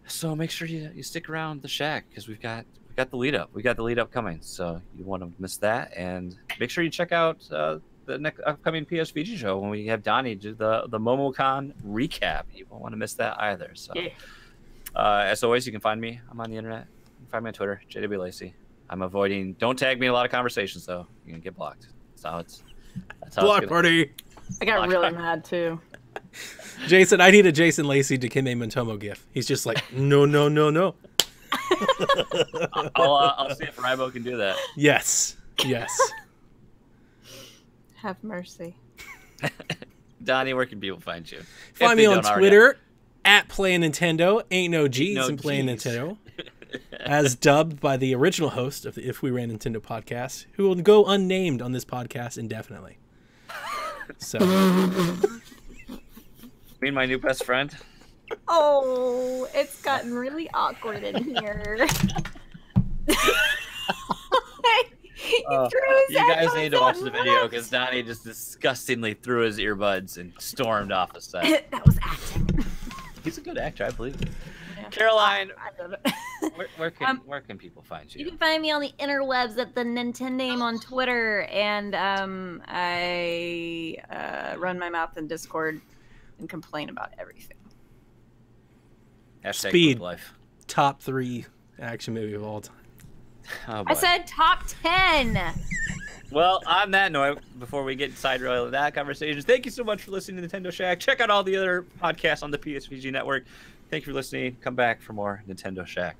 So make sure you stick around the shack because we've got the lead up. We got the lead up coming, so you want to miss that. And make sure you check out the next upcoming PSVG show when we have Donnie do the MomoCon recap. You won't want to miss that either. So Yeah. as always, you can find me. I'm on the internet. You can find me on Twitter, JW Lacey. I'm avoiding. Don't tag me in a lot of conversations though. You're gonna get blocked. That's how it's Block gonna- party. I got really mad too. Jason, I need a Jason Lacey Dikembe Mutombo gif. He's just like, no. I'll see if Rybo can do that. Yes. Have mercy. Donnie, where can people find you? Find If me they on don't already. Twitter at Playin Nintendo. Ain't no G's No in Playin Gs. Nintendo. As dubbed by the original host of the If We Ran Nintendo podcast, who will go unnamed on this podcast indefinitely. So, Me and my new best friend. Oh, it's gotten really awkward in here. You guys need to watch the video because Donnie just disgustingly threw his earbuds and stormed off the set. That was acting. He's a good actor, I believe. Yeah. Caroline, I love it. where can people find You you? can find me on the interwebs at the Nintendo on Twitter, and I run my mouth in Discord and complain about everything. Hashtag Speed. life. Top 3 action movie of all time. Oh, I boy. said top 10. Well, on that note, before we get sidetracked with that conversation, thank you so much for listening to Nintendo Shack. Check out all the other podcasts on the PSVG network. Thank you for listening. Come back for more Nintendo Shack.